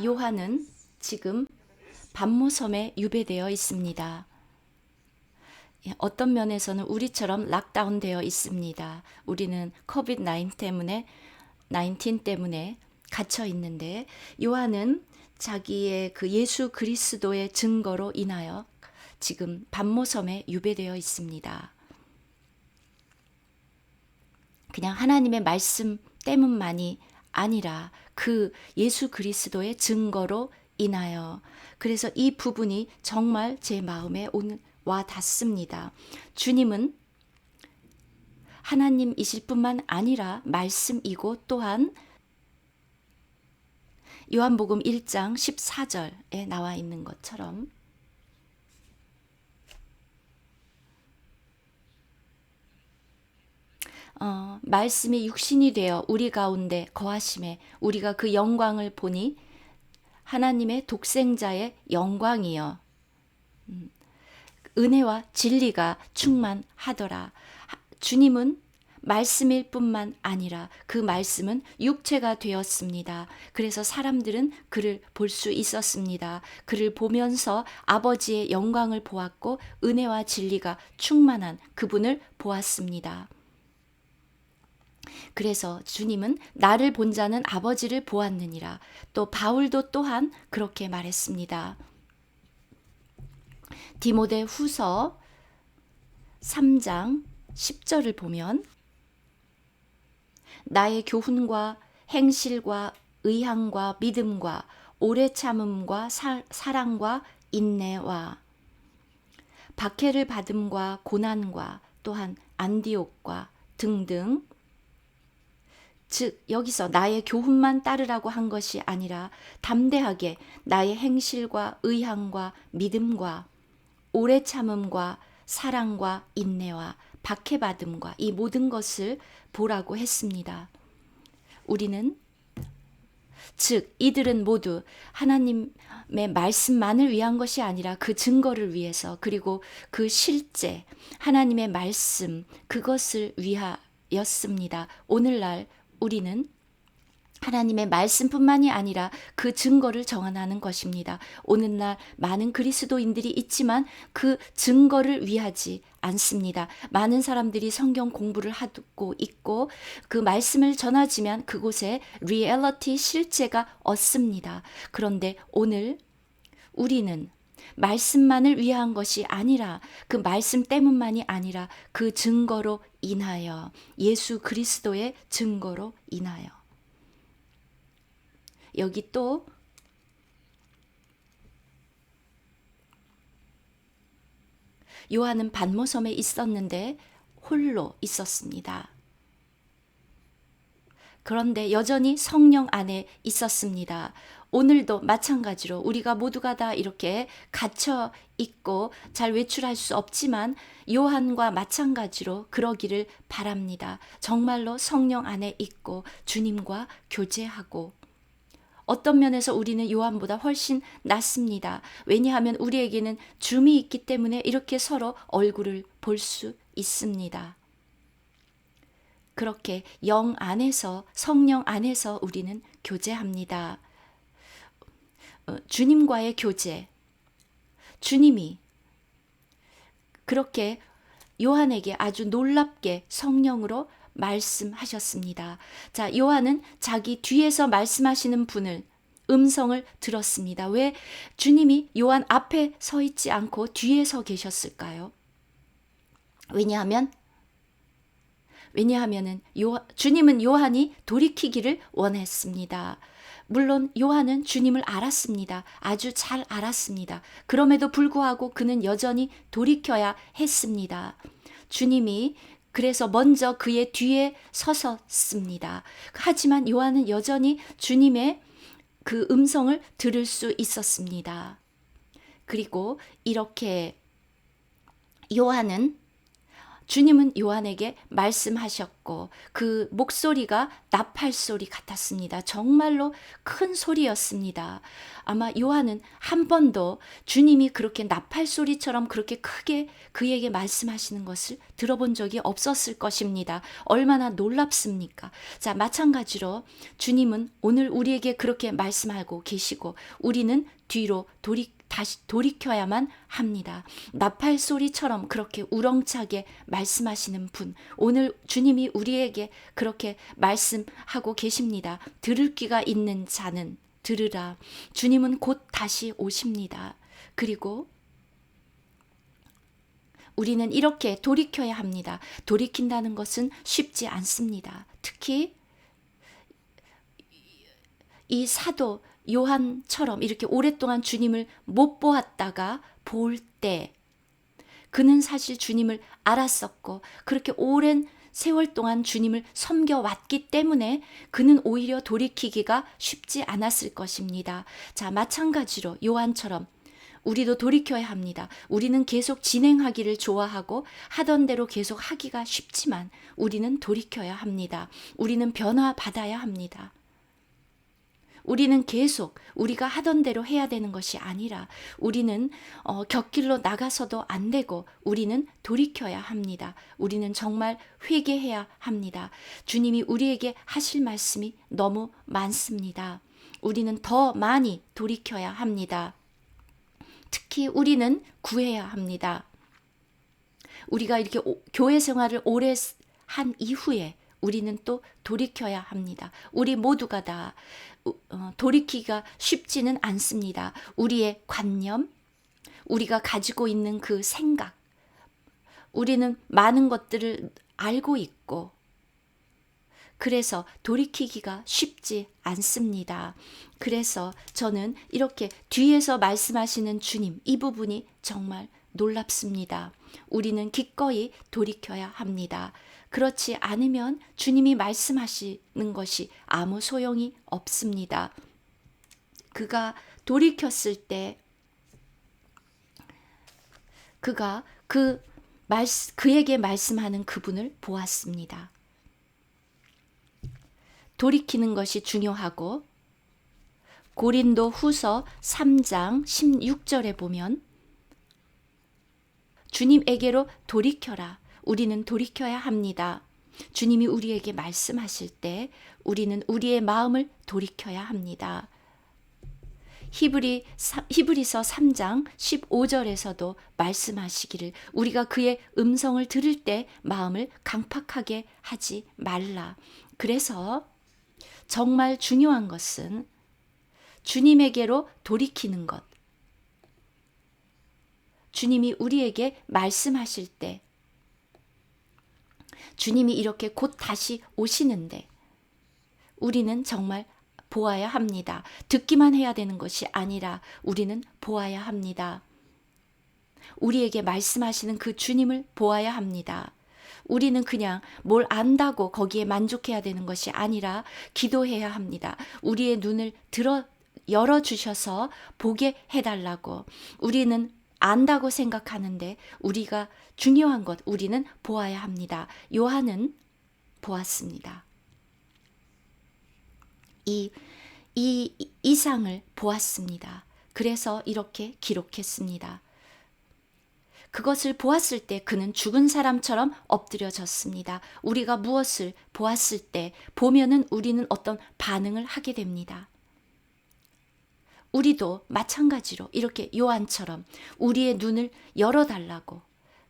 요한은 지금 반모섬에 유배되어 있습니다. 어떤 면에서는 우리처럼 락다운되어 있습니다. 우리는 코비드 19 때문에 갇혀 있는데 요한은 자기의 그 예수 그리스도의 증거로 인하여 지금 반모섬에 유배되어 있습니다. 그냥 하나님의 말씀 때문만이 아니라 그 예수 그리스도의 증거로 인하여, 그래서 이 부분이 정말 제 마음에 오늘 와 닿습니다. 주님은 하나님이실 뿐만 아니라 말씀이고 또한 요한복음 1장 14절에 나와 있는 것처럼 말씀이 육신이 되어 우리 가운데 거하심에 우리가 그 영광을 보니 하나님의 독생자의 영광이여 은혜와 진리가 충만하더라. 주님은 말씀일 뿐만 아니라 그 말씀은 육체가 되었습니다. 그래서 사람들은 그를 볼 수 있었습니다. 그를 보면서 아버지의 영광을 보았고 은혜와 진리가 충만한 그분을 보았습니다. 그래서 주님은 나를 본 자는 아버지를 보았느니라. 또 바울도 또한 그렇게 말했습니다. 디모데 후서 3장 10절을 보면 나의 교훈과 행실과 의향과 믿음과 오래 참음과 사랑과 인내와 박해를 받음과 고난과 또한 안디옥과 등등, 즉 여기서 나의 교훈만 따르라고 한 것이 아니라 담대하게 나의 행실과 의향과 믿음과 오래 참음과 사랑과 인내와 박해받음과 이 모든 것을 보라고 했습니다. 우리는 즉 이들은 모두 하나님의 말씀만을 위한 것이 아니라 그 증거를 위해서, 그리고 그 실제 하나님의 말씀 그것을 위하였습니다. 오늘날 우리는 하나님의 말씀뿐만이 아니라 그 증거를 정하는 것입니다. 오늘날 많은 그리스도인들이 있지만 그 증거를 위하지 않습니다. 많은 사람들이 성경 공부를 하고 있고 그 말씀을 전하지만 그곳에 리얼리티 실제가 없습니다. 그런데 오늘 우리는 말씀만을 위한 것이 아니라 그 말씀 때문만이 아니라 그 증거로 인하여, 예수 그리스도의 증거로 인하여, 여기 또 요한은 반모섬에 있었는데 홀로 있었습니다. 그런데 여전히 성령 안에 있었습니다. 오늘도 마찬가지로 우리가 모두가 다 이렇게 갇혀 있고 잘 외출할 수 없지만 요한과 마찬가지로 그러기를 바랍니다. 정말로 성령 안에 있고 주님과 교제하고, 어떤 면에서 우리는 요한보다 훨씬 낫습니다. 왜냐하면 우리에게는 줌이 있기 때문에 이렇게 서로 얼굴을 볼 수 있습니다. 그렇게 영 안에서, 성령 안에서 우리는 교제합니다. 주님과의 교제. 주님이 그렇게 요한에게 아주 놀랍게 성령으로 말씀하셨습니다. 자, 요한은 자기 뒤에서 말씀하시는 분을, 음성을 들었습니다. 왜 주님이 요한 앞에 서 있지 않고 뒤에 서 계셨을까요? 왜냐하면은 주님은 요한이 돌이키기를 원했습니다. 물론 요한은 주님을 알았습니다. 아주 잘 알았습니다. 그럼에도 불구하고 그는 여전히 돌이켜야 했습니다. 주님이 그래서 먼저 그의 뒤에 서섰습니다. 하지만 요한은 여전히 주님의 그 음성을 들을 수 있었습니다. 그리고 이렇게 요한은 주님은 요한에게 말씀하셨고 그 목소리가 나팔 소리 같았습니다. 정말로 큰 소리였습니다. 아마 요한은 한 번도 주님이 그렇게 나팔 소리처럼 그렇게 크게 그에게 말씀하시는 것을 들어본 적이 없었을 것입니다. 얼마나 놀랍습니까? 자, 마찬가지로 주님은 오늘 우리에게 그렇게 말씀하고 계시고 우리는 뒤로 다시 돌이켜야만 합니다. 나팔 소리처럼 그렇게 우렁차게 말씀하시는 분, 오늘 주님이 우리에게 그렇게 말씀하고 계십니다. 들을 귀가 있는 자는 들으라. 주님은 곧 다시 오십니다. 그리고 우리는 이렇게 돌이켜야 합니다. 돌이킨다는 것은 쉽지 않습니다. 특히 이 사도 요한처럼 이렇게 오랫동안 주님을 못 보았다가 볼 때 그는 사실 주님을 알았었고 그렇게 오랜 세월 동안 주님을 섬겨왔기 때문에 그는 오히려 돌이키기가 쉽지 않았을 것입니다. 자, 마찬가지로 요한처럼 우리도 돌이켜야 합니다. 우리는 계속 진행하기를 좋아하고 하던 대로 계속 하기가 쉽지만 우리는 돌이켜야 합니다. 우리는 변화받아야 합니다. 우리는 계속 우리가 하던 대로 해야 되는 것이 아니라 우리는 곁길로 나가서도 안 되고 우리는 돌이켜야 합니다. 우리는 정말 회개해야 합니다. 주님이 우리에게 하실 말씀이 너무 많습니다. 우리는 더 많이 돌이켜야 합니다. 특히 우리는 구해야 합니다. 우리가 이렇게 교회 생활을 오래 한 이후에 우리는 또 돌이켜야 합니다. 우리 모두가 다 돌이키기가 쉽지는 않습니다. 우리의 관념, 우리가 가지고 있는 그 생각, 우리는 많은 것들을 알고 있고 그래서 돌이키기가 쉽지 않습니다. 그래서 저는 이렇게 뒤에서 말씀하시는 주님, 이 부분이 정말 놀랍습니다. 우리는 기꺼이 돌이켜야 합니다. 그렇지 않으면 주님이 말씀하시는 것이 아무 소용이 없습니다. 그가 돌이켰을 때 그가 그에게 말씀하는 그분을 보았습니다. 돌이키는 것이 중요하고 고린도 후서 3장 16절에 보면 주님에게로 돌이켜라. 우리는 돌이켜야 합니다. 주님이 우리에게 말씀하실 때 우리는 우리의 마음을 돌이켜야 합니다. 히브리서 3장 15절에서도 말씀하시기를 우리가 그의 음성을 들을 때 마음을 강팍하게 하지 말라. 그래서 정말 중요한 것은 주님에게로 돌이키는 것. 주님이 우리에게 말씀하실 때 주님이 이렇게 곧 다시 오시는데 우리는 정말 보아야 합니다. 듣기만 해야 되는 것이 아니라 우리는 보아야 합니다. 우리에게 말씀하시는 그 주님을 보아야 합니다. 우리는 그냥 뭘 안다고 거기에 만족해야 되는 것이 아니라 기도해야 합니다. 우리의 눈을 열어주셔서 보게 해달라고. 우리는 안다고 생각하는데 우리가 중요한 것, 우리는 보아야 합니다. 요한은 보았습니다. 이 이상을 보았습니다. 그래서 이렇게 기록했습니다. 그것을 보았을 때 그는 죽은 사람처럼 엎드려졌습니다. 우리가 무엇을 보았을 때 보면은 우리는 어떤 반응을 하게 됩니다. 우리도 마찬가지로 이렇게 요한처럼 우리의 눈을 열어달라고.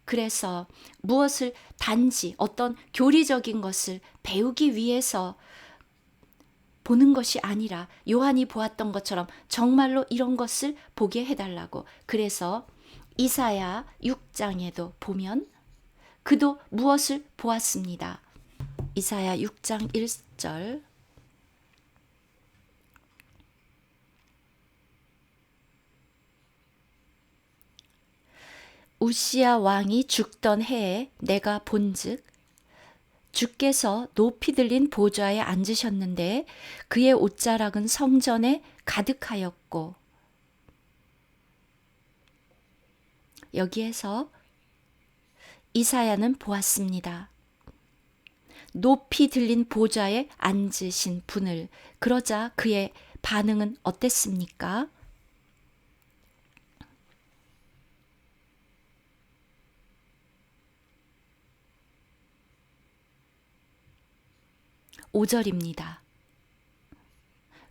그래서 무엇을 단지 어떤 교리적인 것을 배우기 위해서 보는 것이 아니라 요한이 보았던 것처럼 정말로 이런 것을 보게 해달라고. 그래서 이사야 6장에도 보면 그도 무엇을 보았습니다. 이사야 6장 1절 우시야 왕이 죽던 해에 내가 본즉 주께서 높이 들린 보좌에 앉으셨는데 그의 옷자락은 성전에 가득하였고 여기에서 이사야는 보았습니다. 높이 들린 보좌에 앉으신 분을. 그러자 그의 반응은 어땠습니까? 5절입니다.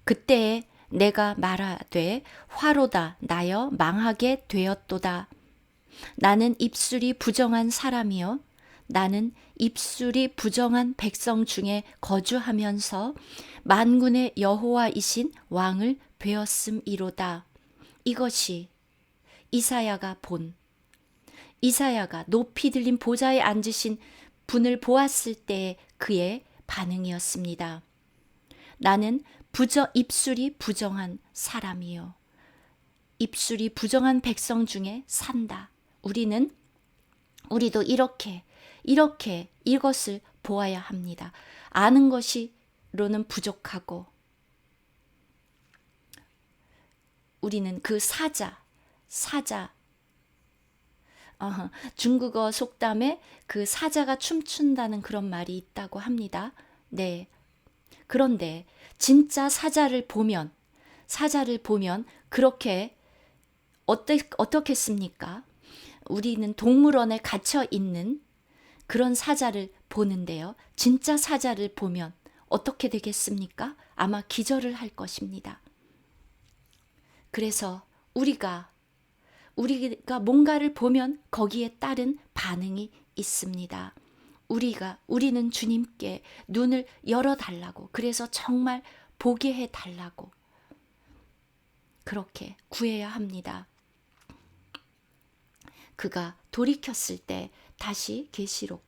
그때에 내가 말하되 화로다 나여 망하게 되었도다. 나는 입술이 부정한 사람이요 나는 입술이 부정한 백성 중에 거주하면서 만군의 여호와이신 왕을 배웠음이로다. 이것이 이사야가 높이 들린 보좌에 앉으신 분을 보았을 때의 그의 반응이었습니다. 나는 입술이 부정한 사람이요 입술이 부정한 백성 중에 산다. 우리도 이렇게 이것을 보아야 합니다. 아는 것이로는 부족하고 우리는 그 사자 중국어 속담에 그 사자가 춤춘다는 그런 말이 있다고 합니다. 네. 그런데 진짜 사자를 보면 그렇게 어떻겠습니까? 우리는 동물원에 갇혀 있는 그런 사자를 보는데요. 진짜 사자를 보면 어떻게 되겠습니까? 아마 기절을 할 것입니다. 그래서 우리가 뭔가를 보면 거기에 따른 반응이 있습니다. 우리는 주님께 눈을 열어달라고, 그래서 정말 보게 해달라고 그렇게 구해야 합니다. 그가 돌이켰을 때 다시 계시록.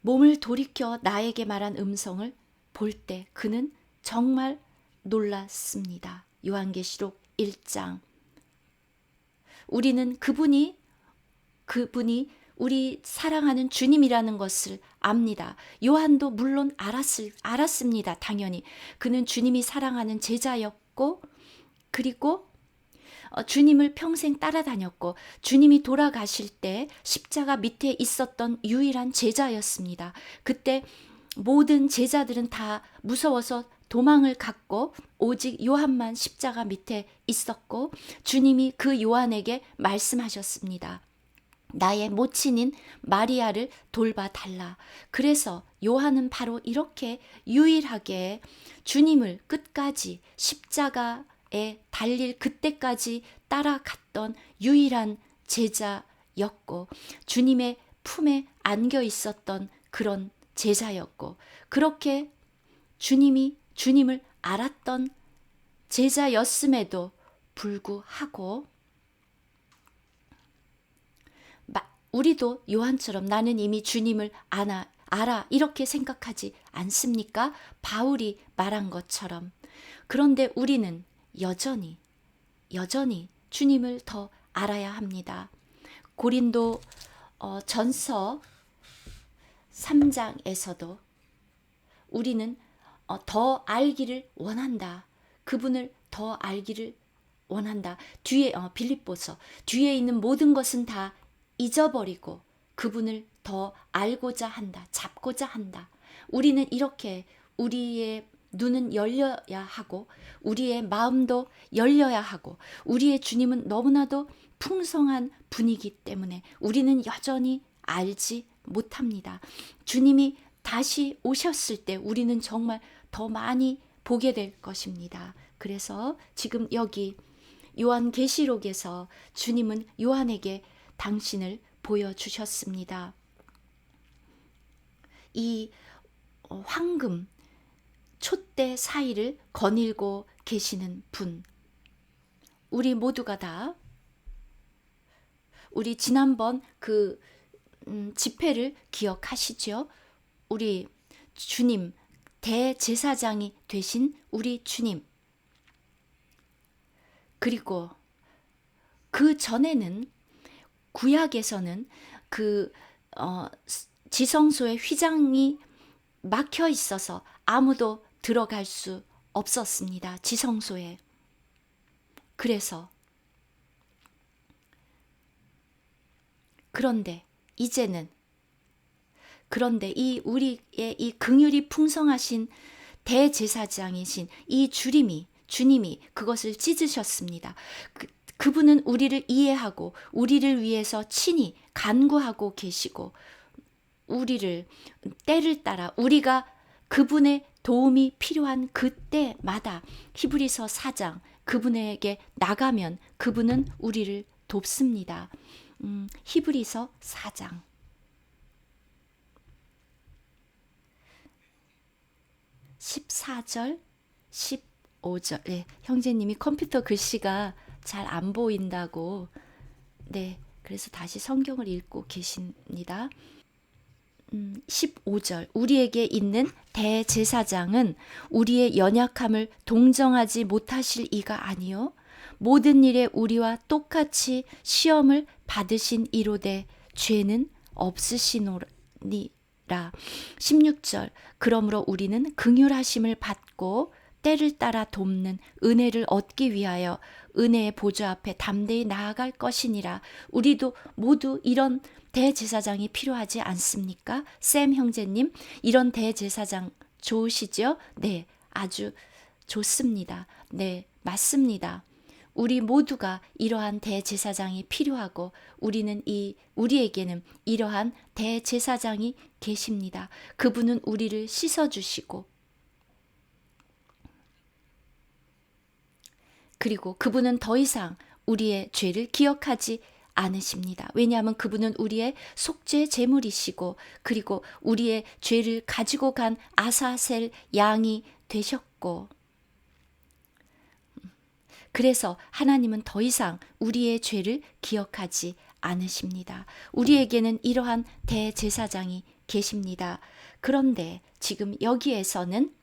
몸을 돌이켜 나에게 말한 음성을 볼 때 그는 정말 놀랐습니다. 요한계시록 1장. 우리는 그분이 우리 사랑하는 주님이라는 것을 압니다. 요한도 물론 알았습니다. 당연히. 그는 주님이 사랑하는 제자였고, 그리고 주님을 평생 따라다녔고, 주님이 돌아가실 때 십자가 밑에 있었던 유일한 제자였습니다. 그때 모든 제자들은 다 무서워서 도망을 갔고 오직 요한만 십자가 밑에 있었고, 주님이 그 요한에게 말씀하셨습니다. 나의 모친인 마리아를 돌봐달라. 그래서 요한은 바로 이렇게 유일하게 주님을 끝까지 십자가에 달릴 그때까지 따라갔던 유일한 제자였고, 주님의 품에 안겨 있었던 그런 제자였고, 그렇게 주님을 알았던 제자였음에도 불구하고 우리도 요한처럼 나는 이미 주님을 알아 이렇게 생각하지 않습니까? 바울이 말한 것처럼. 그런데 우리는 여전히 주님을 더 알아야 합니다. 고린도 전서 3장에서도 우리는 더 알기를 원한다. 그분을 더 알기를 원한다. 뒤에 빌립보서 뒤에 있는 모든 것은 다 잊어버리고 그분을 더 알고자 한다. 잡고자 한다. 우리는 이렇게 우리의 눈은 열려야 하고 우리의 마음도 열려야 하고, 우리의 주님은 너무나도 풍성한 분이기 때문에 우리는 여전히 알지 못합니다. 주님이 다시 오셨을 때 우리는 정말 더 많이 보게 될 것입니다. 그래서 지금 여기 요한계시록에서 주님은 요한에게 당신을 보여주셨습니다. 이 황금 촛대 사이를 거닐고 계시는 분, 우리 모두가 다 우리 지난번 그 집회를 기억하시죠? 우리 주님, 대제사장이 되신 우리 주님, 그리고 그 전에는 구약에서는 그 지성소의 휘장이 막혀 있어서 아무도 들어갈 수 없었습니다. 지성소에. 그래서 그런데 이제는 이 우리의 이 긍휼이 풍성하신 대제사장이신 이 주님이 그것을 찢으셨습니다. 그분은 우리를 이해하고 우리를 위해서 친히 간구하고 계시고 우리를 때를 따라 우리가 그분의 도움이 필요한 그때마다 히브리서 4장 그분에게 나가면 그분은 우리를 돕습니다. 히브리서 4장 14절 15절 네, 형제님이 컴퓨터 글씨가 잘 안 보인다고 네, 그래서 다시 성경을 읽고 계십니다. 15절 우리에게 있는 대제사장은 우리의 연약함을 동정하지 못하실 이가 아니요 모든 일에 우리와 똑같이 시험을 받으신 이로되 죄는 없으시노니라. 16절 그러므로 우리는 긍휼하심을 받고 때를 따라 돕는 은혜를 얻기 위하여 은혜의 보좌 앞에 담대히 나아갈 것이니라. 우리도 모두 이런 대제사장이 필요하지 않습니까? 샘 형제님, 이런 대제사장 좋으시죠? 네, 아주 좋습니다. 네, 맞습니다. 우리 모두가 이러한 대제사장이 필요하고 우리에게는 이러한 대제사장이 계십니다. 그분은 우리를 씻어주시고 그리고 그분은 더 이상 우리의 죄를 기억하지 않으십니다. 왜냐하면 그분은 우리의 속죄 제물이시고 그리고 우리의 죄를 가지고 간 아사셀 양이 되셨고 그래서 하나님은 더 이상 우리의 죄를 기억하지 않으십니다. 우리에게는 이러한 대제사장이 계십니다. 그런데 지금 여기에서는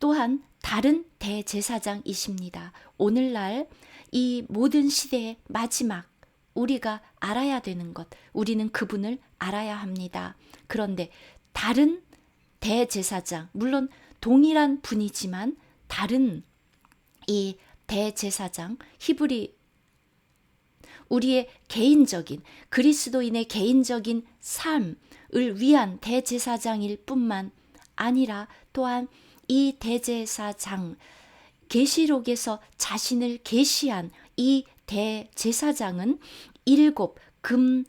또한 다른 대제사장이십니다. 오늘날 이 모든 시대의 마지막 우리가 알아야 되는 것, 우리는 그분을 알아야 합니다. 그런데 다른 대제사장, 물론 동일한 분이지만 다른 이 대제사장, 우리의 개인적인 그리스도인의 개인적인 삶을 위한 대제사장일 뿐만 아니라 또한 이 대제사장, 계시록에서 자신을 계시한 이 대제사장은 7 금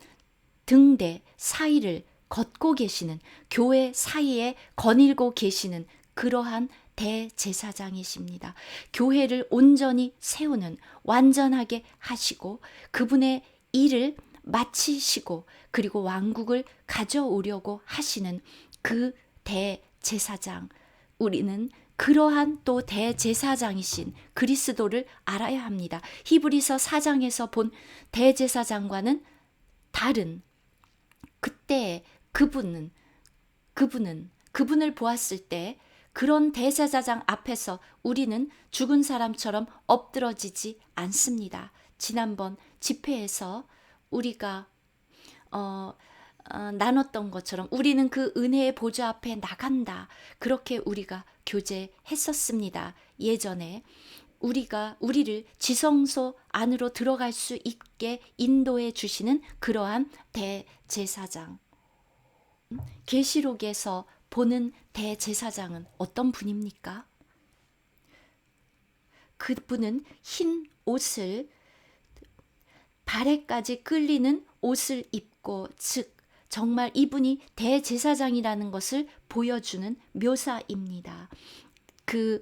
등대 사이를 걷고 계시는, 교회 사이에 거닐고 계시는 그러한 대제사장이십니다. 교회를 온전히 세우는, 완전하게 하시고 그분의 일을 마치시고 그리고 왕국을 가져오려고 하시는 그 대제사장, 우리는 그러한 또 대제사장이신 그리스도를 알아야 합니다. 히브리서 4장에서 본 대제사장과는 다른, 그때 그분을 보았을 때 그런 대제사장 앞에서 우리는 죽은 사람처럼 엎드러지지 않습니다. 지난번 집회에서 우리가 나눴던 것처럼 우리는 그 은혜의 보좌 앞에 나간다. 그렇게 우리가 교제했었습니다. 예전에 우리를 지성소 안으로 들어갈 수 있게 인도해 주시는 그러한 대제사장. 계시록에서 보는 대제사장은 어떤 분입니까? 그분은 흰 옷을, 발에까지 끌리는 옷을 입고, 즉 정말 이분이 대제사장이라는 것을 보여주는 묘사입니다. 그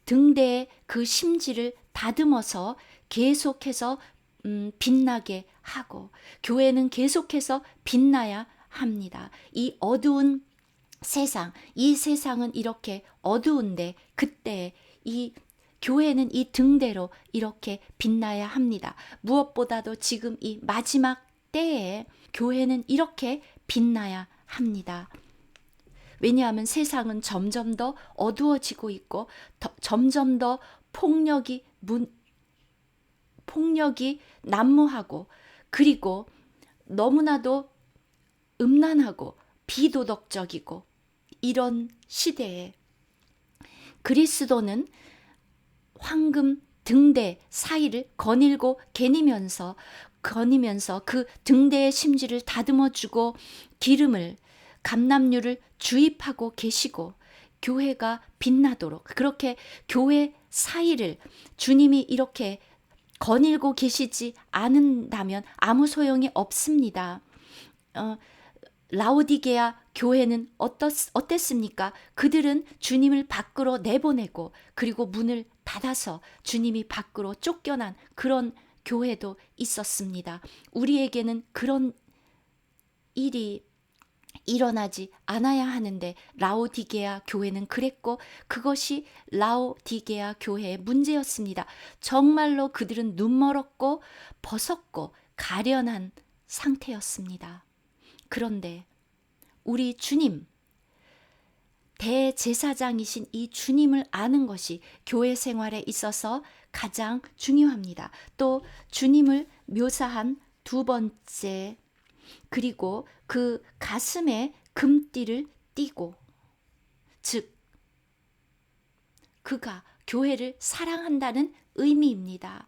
등대의 그 심지를 다듬어서 계속해서 빛나게 하고, 교회는 계속해서 빛나야 합니다. 이 어두운 세상, 이 세상은 이렇게 어두운데 그때 이 교회는 이 등대로 이렇게 빛나야 합니다. 무엇보다도 지금 이 마지막 때에 교회는 이렇게 빛나야 합니다. 왜냐하면 세상은 점점 더 어두워지고 있고 점점 더 폭력이 난무하고 그리고 너무나도 음란하고 비도덕적이고 이런 시대에 그리스도는 황금 등대 사이를 거닐고 개니면서 거니면서 그 등대의 심지를 다듬어주고 기름을 감람유를 주입하고 계시고 교회가 빛나도록 그렇게 교회 사이를 주님이 이렇게 거닐고 계시지 않는다면 아무 소용이 없습니다. 라오디게아 교회는 어땠습니까? 그들은 주님을 밖으로 내보내고 그리고 문을 닫아서 주님이 밖으로 쫓겨난 그런 교회도 있었습니다. 우리에게는 그런 일이 일어나지 않아야 하는데 라오디게아 교회는 그랬고 그것이 라오디게아 교회의 문제였습니다. 정말로 그들은 눈멀었고 벗었고 가련한 상태였습니다. 그런데 우리 주님, 대제사장이신 이 주님을 아는 것이 교회 생활에 있어서 가장 중요합니다. 또 주님을 묘사한 두 번째, 그리고 그 가슴에 금띠를 띠고, 즉 그가 교회를 사랑한다는 의미입니다.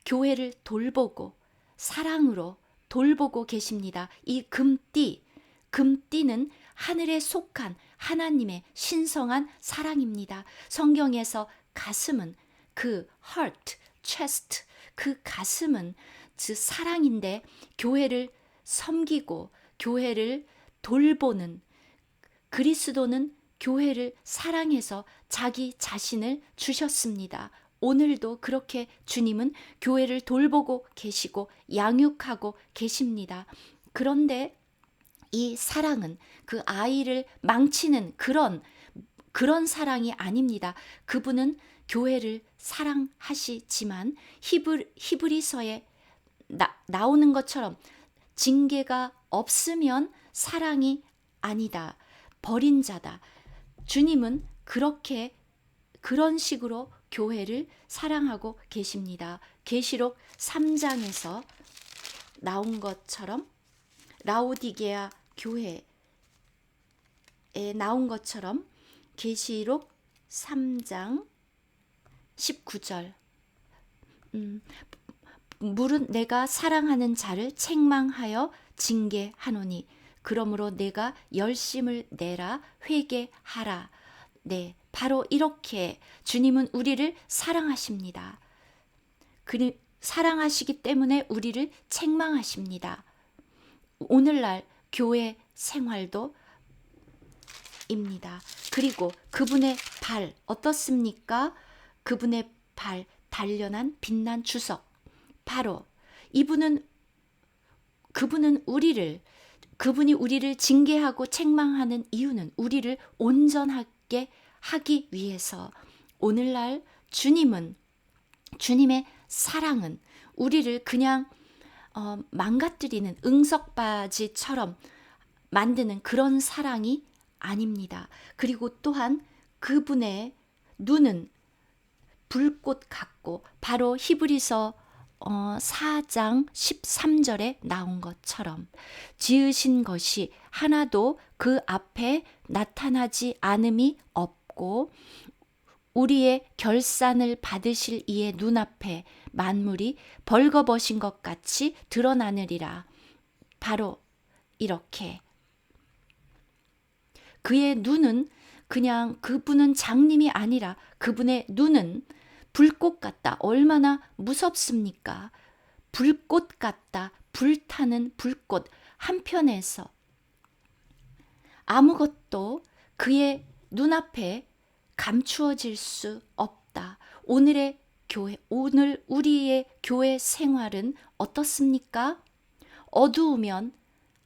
교회를 돌보고 사랑으로 돌보고 계십니다. 이 금띠는 하늘에 속한 하나님의 신성한 사랑입니다. 성경에서 가슴은 그 heart, chest, 그 가슴은 그 사랑인데 교회를 섬기고 교회를 돌보는 그리스도는 교회를 사랑해서 자기 자신을 주셨습니다. 오늘도 그렇게 주님은 교회를 돌보고 계시고 양육하고 계십니다. 그런데 이 사랑은 그 아이를 망치는 그런 사랑이 아닙니다. 그분은 교회를 사랑하시지만 히브리서에 나오는 것처럼 징계가 없으면 사랑이 아니다. 버린 자다. 주님은 그런 식으로 교회를 사랑하고 계십니다. 계시록 3장에서 나온 것처럼 라오디게아 교회에 나온 것처럼 계시록 3장 19절 물은 내가 사랑하는 자를 책망하여 징계하노니 그러므로 내가 열심을 내라 회개하라. 네, 바로 이렇게 주님은 우리를 사랑하십니다. 사랑하시기 때문에 우리를 책망하십니다. 오늘날 교회 생활도 입니다. 그리고 그분의 발 어떻습니까? 그분의 발 단련한 빛난 주석. 바로 그분이 우리를 징계하고 책망하는 이유는 우리를 온전하게 하기 위해서. 오늘날 주님의 사랑은 우리를 그냥 망가뜨리는 응석바지처럼 만드는 그런 사랑이 아닙니다. 그리고 또한 그분의 눈은 불꽃 같고 바로 히브리서 4장 13절에 나온 것처럼 지으신 것이 하나도 그 앞에 나타나지 않음이 없고 우리의 결산을 받으실 이의 눈앞에 만물이 벌거벗은 것 같이 드러나느리라. 바로 이렇게 그의 눈은 그냥 그분은 장님이 아니라 그분의 눈은 불꽃 같다. 얼마나 무섭습니까? 불꽃 같다. 불타는 불꽃. 한편에서 아무것도 그의 눈앞에 감추어질 수 없다. 오늘 우리의 교회 생활은 어떻습니까? 어두우면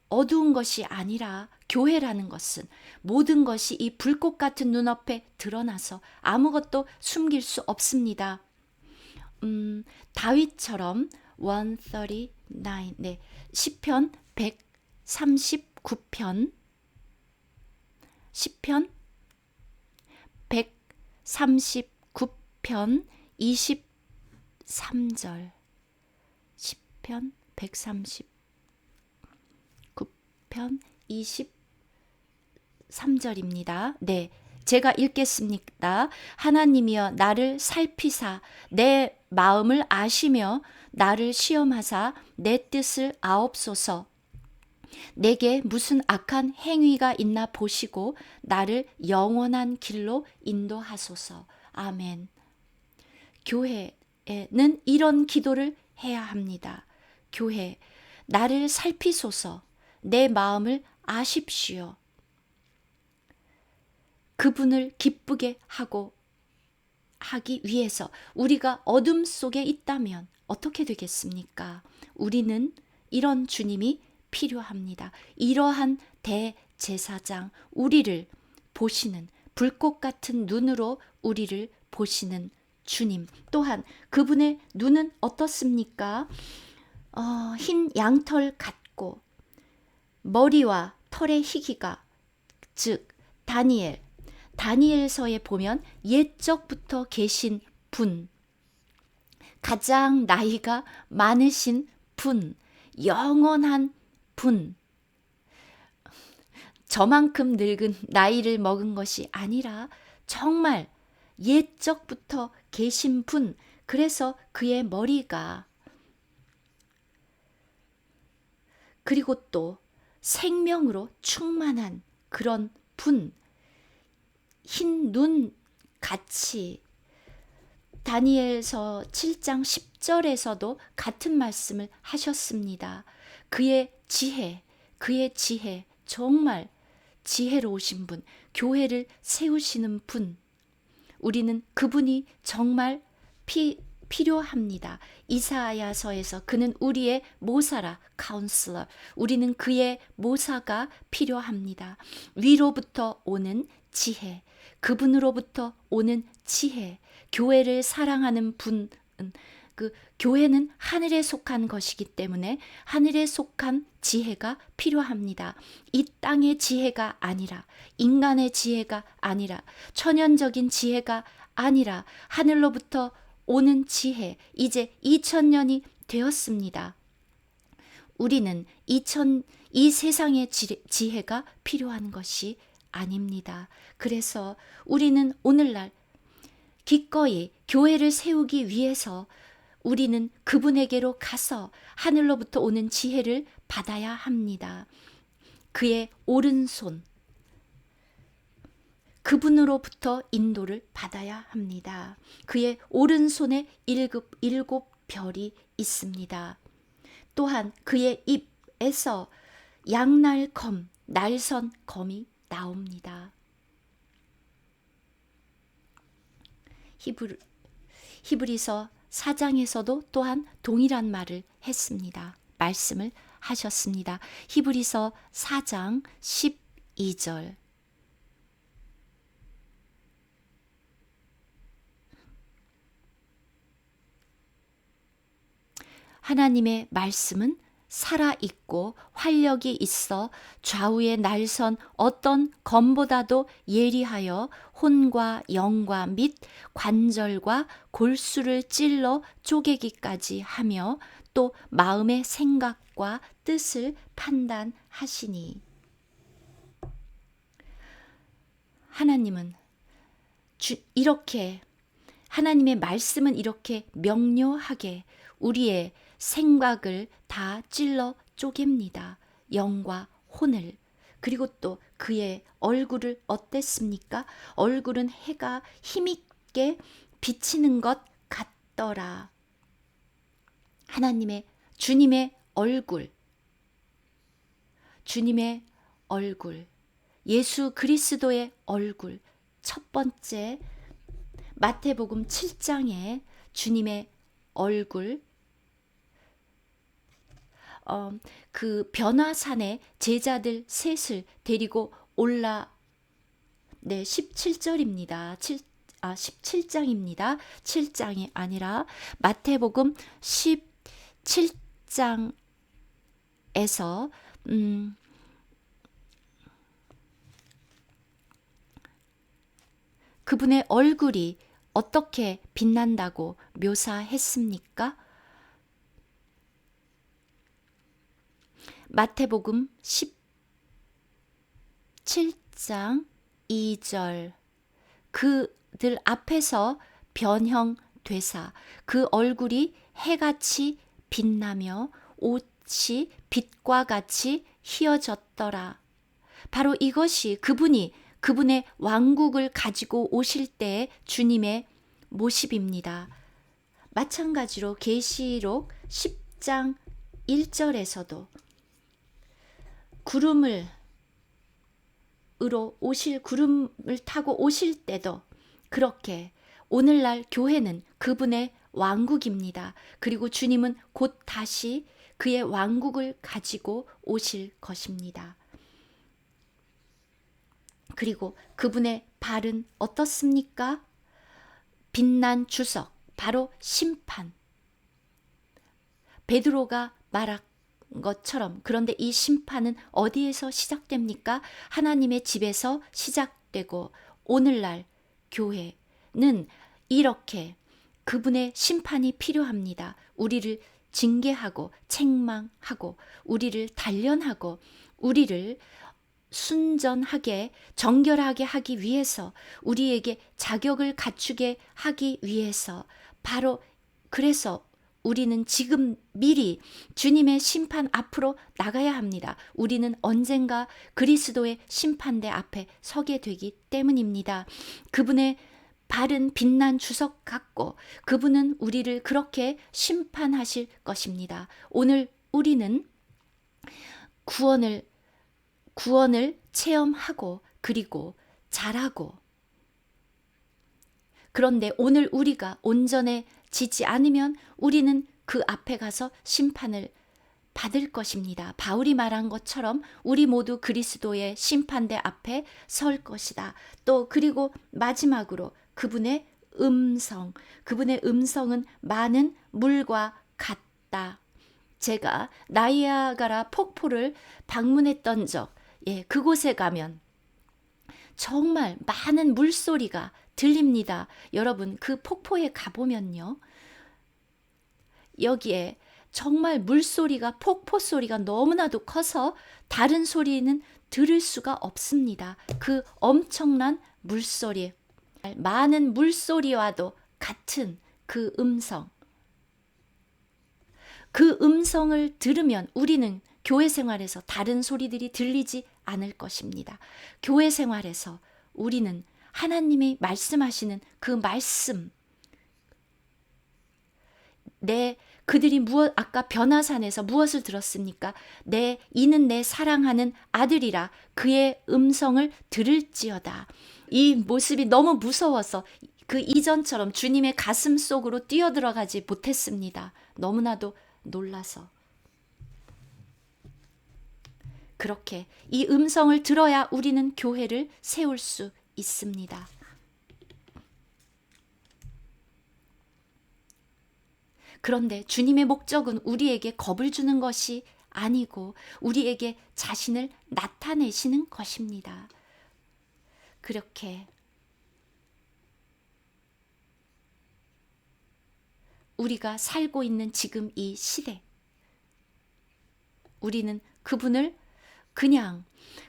어두운 것이 아니라 교회라는 것은 모든 것이 이 불꽃 같은 눈앞에 드러나서 아무것도 숨길 수 없습니다. 다윗처럼 139, 네, 시편 139편 139편 23절 시편 139편 23절입니다. 네, 제가 읽겠습니다. 하나님이여 나를 살피사 내 마음을 아시며 나를 시험하사 내 뜻을 아옵소서. 내게 무슨 악한 행위가 있나 보시고 나를 영원한 길로 인도하소서. 아멘. 교회는 이런 기도를 해야 합니다. 교회, 나를 살피소서. 내 마음을 아십시오. 그분을 기쁘게 하기 위해서 우리가 어둠 속에 있다면 어떻게 되겠습니까? 우리는 이런 주님이 필요합니다. 이러한 대제사장, 우리를 보시는 불꽃 같은 눈으로 우리를 보시는 주님. 또한 그분의 눈은 어떻습니까? 흰 양털 같고 머리와 털의 희기가, 즉 다니엘서에 보면 옛적부터 계신 분, 가장 나이가 많으신 분, 영원한 분, 저만큼 늙은 나이를 먹은 것이 아니라 정말 옛적부터 계신 분, 그래서 그의 머리가, 그리고 또 생명으로 충만한 그런 분, 흰 눈 같이, 다니엘서 7장 10절에서도 같은 말씀을 하셨습니다. 그의 지혜, 정말 지혜로우신 분, 교회를 세우시는 분, 우리는 그분이 정말 필요합니다. 이사야서에서 그는 우리의 모사라, 카운슬러, 우리는 그의 모사가 필요합니다. 위로부터 오는 지혜, 그분으로부터 오는 지혜, 교회를 사랑하는 분은, 그 교회는 하늘에 속한 것이기 때문에 하늘에 속한 지혜가 필요합니다. 이 땅의 지혜가 아니라, 인간의 지혜가 아니라, 천연적인 지혜가 아니라 하늘로부터 오는 지혜. 이제 2000년이 되었습니다. 우리는 이 세상의 지혜가 필요한 것이 아닙니다. 그래서 우리는 오늘날 기꺼이 교회를 세우기 위해서 우리는 그분에게로 가서 하늘로부터 오는 지혜를 받아야 합니다. 그의 오른손, 그분으로부터 인도를 받아야 합니다. 그의 오른손에 일곱 별이 있습니다. 또한 그의 입에서 양날검, 날선 검이 나옵니다. 히브리서 4장에서도 또한 동일한 말을 했습니다. 말씀을 하셨습니다. 히브리서 4장 12절. 하나님의 말씀은 살아있고 활력이 있어 좌우에 날선 어떤 검보다도 예리하여 혼과 영과 및 관절과 골수를 찔러 쪼개기까지 하며 또 마음의 생각과 뜻을 판단하시니. 하나님은 하나님의 말씀은 이렇게 명료하게 우리의 생각을 다 찔러 쪼갭니다. 영과 혼을. 그리고 또 그의 얼굴을 어땠습니까? 얼굴은 해가 힘있게 비치는 것 같더라. 주님의 얼굴, 예수 그리스도의 얼굴. 첫 번째 마태복음 7장에 주님의 얼굴, 그 변화산에 제자들 셋을 데리고 17절입니다. 17장입니다. 7장이 아니라 마태복음 17장에서 그분의 얼굴이 어떻게 빛난다고 묘사했습니까? 마태복음 17장 2절. 그들 앞에서 변형 되사 그 얼굴이 해같이 빛나며 옷이 빛과 같이 희어졌더라. 바로 이것이 그분의 왕국을 가지고 오실 때의 주님의 모습입니다. 마찬가지로 계시록 10장 1절에서도 구름을 타고 오실 때도 그렇게 오늘날 교회는 그분의 왕국입니다. 그리고 주님은 곧 다시 그의 왕국을 가지고 오실 것입니다. 그리고 그분의 발은 어떻습니까? 빛난 주석, 바로 심판. 베드로가 말한 것처럼, 그런데 이 심판은 어디에서 시작됩니까? 하나님의 집에서 시작되고, 오늘날 교회는 이렇게 그분의 심판이 필요합니다. 우리를 징계하고 책망하고 우리를 단련하고 우리를 순전하게 정결하게 하기 위해서, 우리에게 자격을 갖추게 하기 위해서, 바로 그래서 우리는 지금 미리 주님의 심판 앞으로 나가야 합니다. 우리는 언젠가 그리스도의 심판대 앞에 서게 되기 때문입니다. 그분의 발은 빛난 주석 같고 그분은 우리를 그렇게 심판하실 것입니다. 오늘 우리는 구원을 체험하고 그리고 잘하고, 그런데 오늘 우리가 온전해지지 않으면 우리는 그 앞에 가서 심판을 받을 것입니다. 바울이 말한 것처럼 우리 모두 그리스도의 심판대 앞에 설 것이다. 또 그리고 마지막으로 그분의 음성은 많은 물과 같다. 제가 나이아가라 폭포를 방문했던 적, 그곳에 가면 정말 많은 물소리가 들립니다. 여러분, 그 폭포에 가보면요, 여기에 정말 물소리가, 폭포 소리가 너무나도 커서 다른 소리는 들을 수가 없습니다. 그 엄청난 물소리, 많은 물소리와도 같은 그 음성. 그 음성을 들으면 우리는 교회 생활에서 다른 소리들이 들리지 않을 것입니다. 교회 생활에서 우리는 하나님이 말씀하시는 그 말씀, 그들이 아까 변화산에서 무엇을 들었습니까? 이는 내 사랑하는 아들이라, 그의 음성을 들을지어다. 이 모습이 너무 무서워서 그 이전처럼 주님의 가슴 속으로 뛰어들어가지 못했습니다. 너무나도 놀라서. 그렇게 이 음성을 들어야 우리는 교회를 세울 수 있습니다. 그런데 주님의 목적은 우리에게 겁을 주는 것이 아니고 우리에게 자신을 나타내시는 것입니다. 그렇게 우리가 살고 있는 지금 이 시대, 우리는 그분을 그냥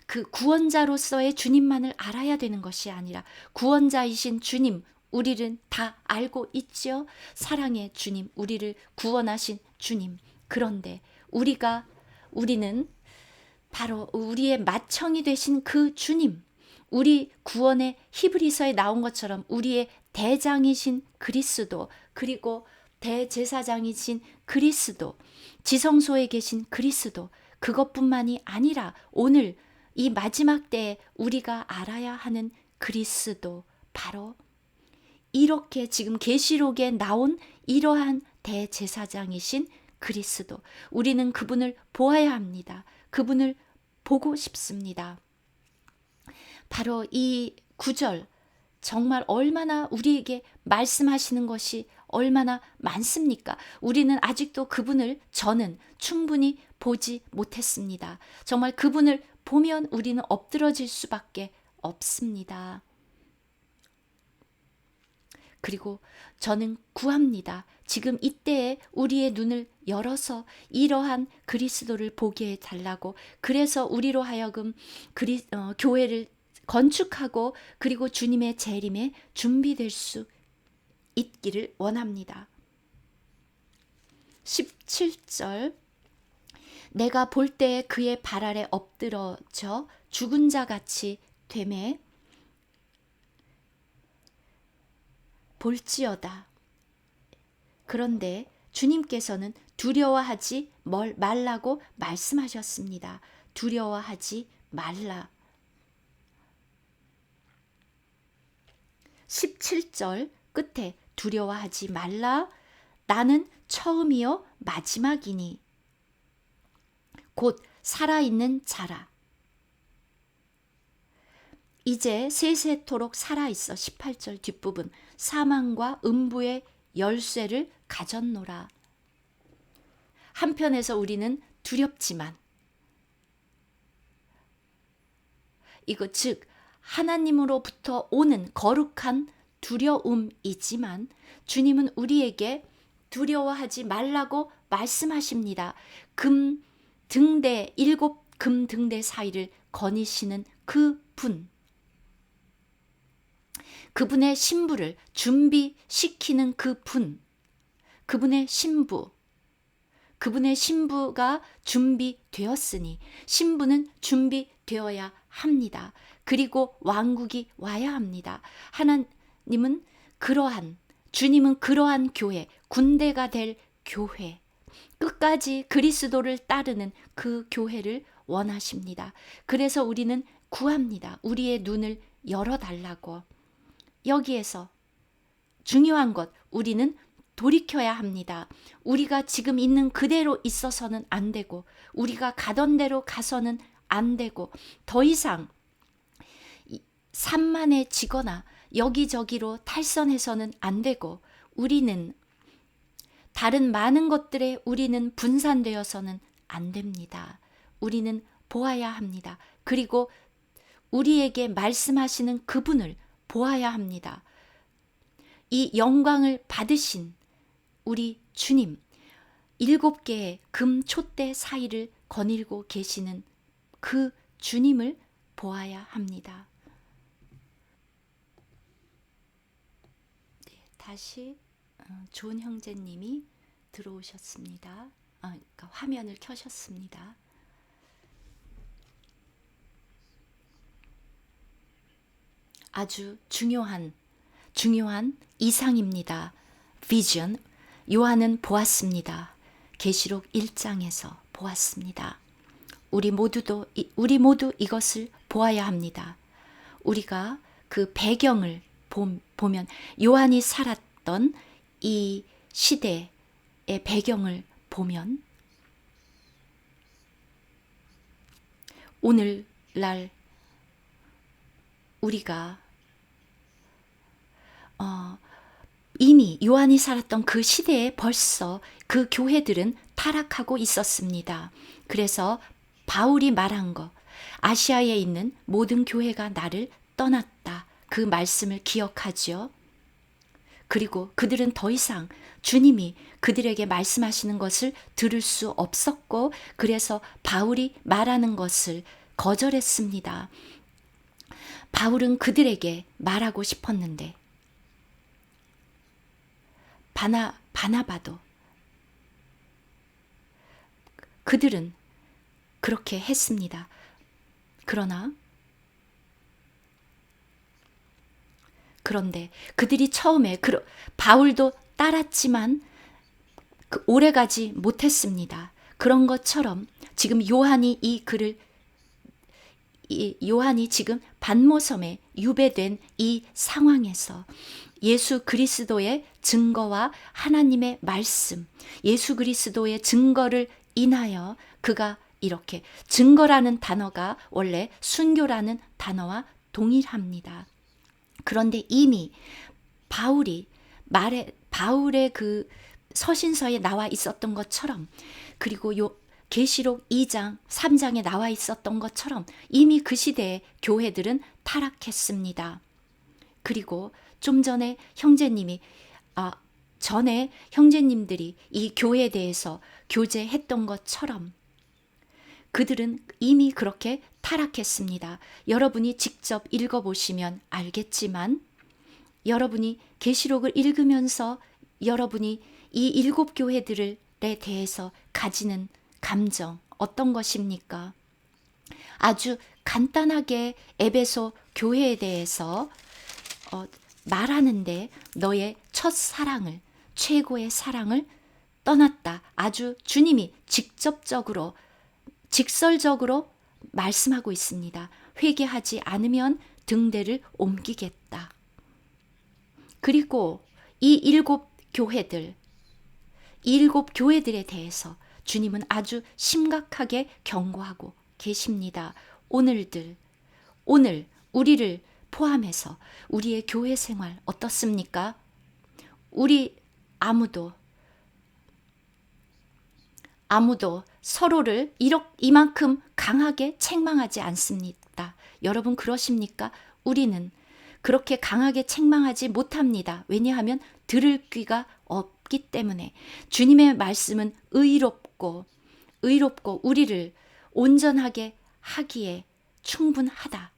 그 구원자로서의 주님만을 알아야 되는 것이 아니라, 구원자이신 주님, 우리는 다 알고 있죠. 사랑의 주님, 우리를 구원하신 주님. 그런데 우리는 바로 우리의 맏형이 되신 그 주님, 우리 구원의 히브리서에 나온 것처럼 우리의 대장이신 그리스도, 그리고 대제사장이신 그리스도, 지성소에 계신 그리스도, 그것뿐만이 아니라 오늘 이 마지막 때에 우리가 알아야 하는 그리스도, 바로 이렇게 지금 계시록에 나온 이러한 대제사장이신 그리스도, 우리는 그분을 보아야 합니다. 그분을 보고 싶습니다. 바로 이 구절, 정말 얼마나 우리에게 말씀하시는 것이 얼마나 많습니까? 우리는 아직도 저는 충분히 보지 못했습니다. 정말 그분을 보면 우리는 엎드러질 수밖에 없습니다. 그리고 저는 구합니다. 지금 이때에 우리의 눈을 열어서 이러한 그리스도를 보게 해달라고, 그래서 우리로 하여금 교회를 건축하고 그리고 주님의 재림에 준비될 수 있기를 원합니다. 17절 내가 볼 때에 그의 발 아래 엎드러져 죽은 자 같이 되매 볼지어다. 그런데 주님께서는 두려워하지 말라고 말씀하셨습니다. 두려워하지 말라. 17절 끝에 두려워하지 말라. 나는 처음이요 마지막이니 곧 살아있는 자라. 이제 세세토록 살아있어. 18절 뒷부분 사망과 음부의 열쇠를 가졌노라. 한편에서 우리는 두렵지만 이거 즉 하나님으로부터 오는 거룩한 두려움이지만 주님은 우리에게 두려워하지 말라고 말씀하십니다. 일곱 금 등대 사이를 거니시는 그분, 그분의 신부를 준비시키는 그분, 그분의 신부가 준비되었으니 신부는 준비되어야 합니다. 그리고 왕국이 와야 합니다. 주님은 그러한 교회, 군대가 될 교회, 끝까지 그리스도를 따르는 그 교회를 원하십니다. 그래서 우리는 구합니다. 우리의 눈을 열어달라고. 여기에서 중요한 것, 우리는 돌이켜야 합니다. 우리가 지금 있는 그대로 있어서는 안 되고, 우리가 가던 대로 가서는 안 되고, 더 이상 산만해지거나 여기저기로 탈선해서는 안 되고, 우리는 다른 많은 것들에 우리는 분산되어서는 안 됩니다. 우리는 보아야 합니다. 그리고 우리에게 말씀하시는 그분을 보아야 합니다. 이 영광을 받으신 우리 주님, 7개의 금 촛대 사이를 거닐고 계시는 그 주님을 보아야 합니다. 네, 다시 좋은 형제님이 들어오셨습니다. 그러니까 화면을 켜셨습니다. 아주 중요한 이상입니다. 비전. 요한은 보았습니다. 계시록 1장에서 보았습니다. 우리 모두 이것을 보아야 합니다. 우리가 그 배경을 보면 요한이 살았던 이 시대의 배경을 보면 오늘날 우리가 이미 요한이 살았던 그 시대에 벌써 그 교회들은 타락하고 있었습니다. 그래서 바울이 말한 거, 아시아에 있는 모든 교회가 나를 떠났다. 그 말씀을 기억하지요. 그리고 그들은 더 이상 주님이 그들에게 말씀하시는 것을 들을 수 없었고, 그래서 바울이 말하는 것을 거절했습니다. 바울은 그들에게 말하고 싶었는데 바나바도 그들은 그렇게 했습니다. 그런데 그들이 처음에 바울도 따랐지만 오래가지 못했습니다. 그런 것처럼 지금 요한이 요한이 지금 반모섬에 유배된 이 상황에서 예수 그리스도의 증거와 하나님의 말씀, 예수 그리스도의 증거를 인하여 그가 이렇게, 증거라는 단어가 원래 순교라는 단어와 동일합니다. 그런데 이미 바울의 그 서신서에 나와 있었던 것처럼, 그리고 계시록 2장, 3장에 나와 있었던 것처럼 이미 그 시대의 교회들은 타락했습니다. 그리고 좀 전에 형제님들이 이 교회에 대해서 교제했던 것처럼 그들은 이미 그렇게 타락했습니다. 여러분이 직접 읽어보시면 알겠지만 여러분이 계시록을 읽으면서 여러분이 이 7교회들에 대해서 가지는 감정 어떤 것입니까? 아주 간단하게 에베소 교회에 대해서 말하는데 너의 첫 사랑을, 최고의 사랑을 떠났다. 아주 주님이 직접적으로, 직설적으로 말씀하고 있습니다. 회개하지 않으면 등대를 옮기겠다. 그리고 이 7교회들, 이 7교회들에 대해서 주님은 아주 심각하게 경고하고 계십니다. 오늘 우리를 포함해서 우리의 교회 생활 어떻습니까? 우리 아무도 서로를 이만큼 강하게 책망하지 않습니다. 여러분 그러십니까? 우리는 그렇게 강하게 책망하지 못합니다. 왜냐하면 들을 귀가 없기 때문에. 주님의 말씀은 의롭고 우리를 온전하게 하기에 충분하다.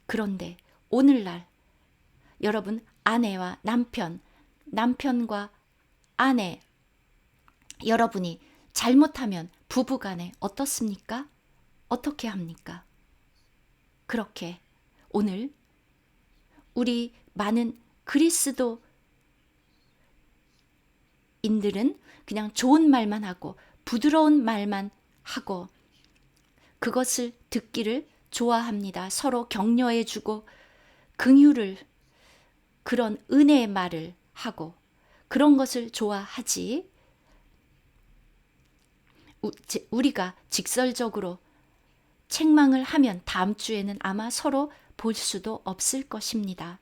그런데 오늘날 여러분 아내와 남편과 아내, 여러분이 잘못하면 부부간에 어떻습니까? 어떻게 합니까? 그렇게 오늘 우리 많은 그리스도인들은 그냥 좋은 말만 하고 부드러운 말만 하고 그것을 듣기를 좋아합니다. 서로 격려해주고 긍휼을, 그런 은혜의 말을 하고 그런 것을 좋아하지, 우리가 직설적으로 책망을 하면 다음 주에는 아마 서로 볼 수도 없을 것입니다.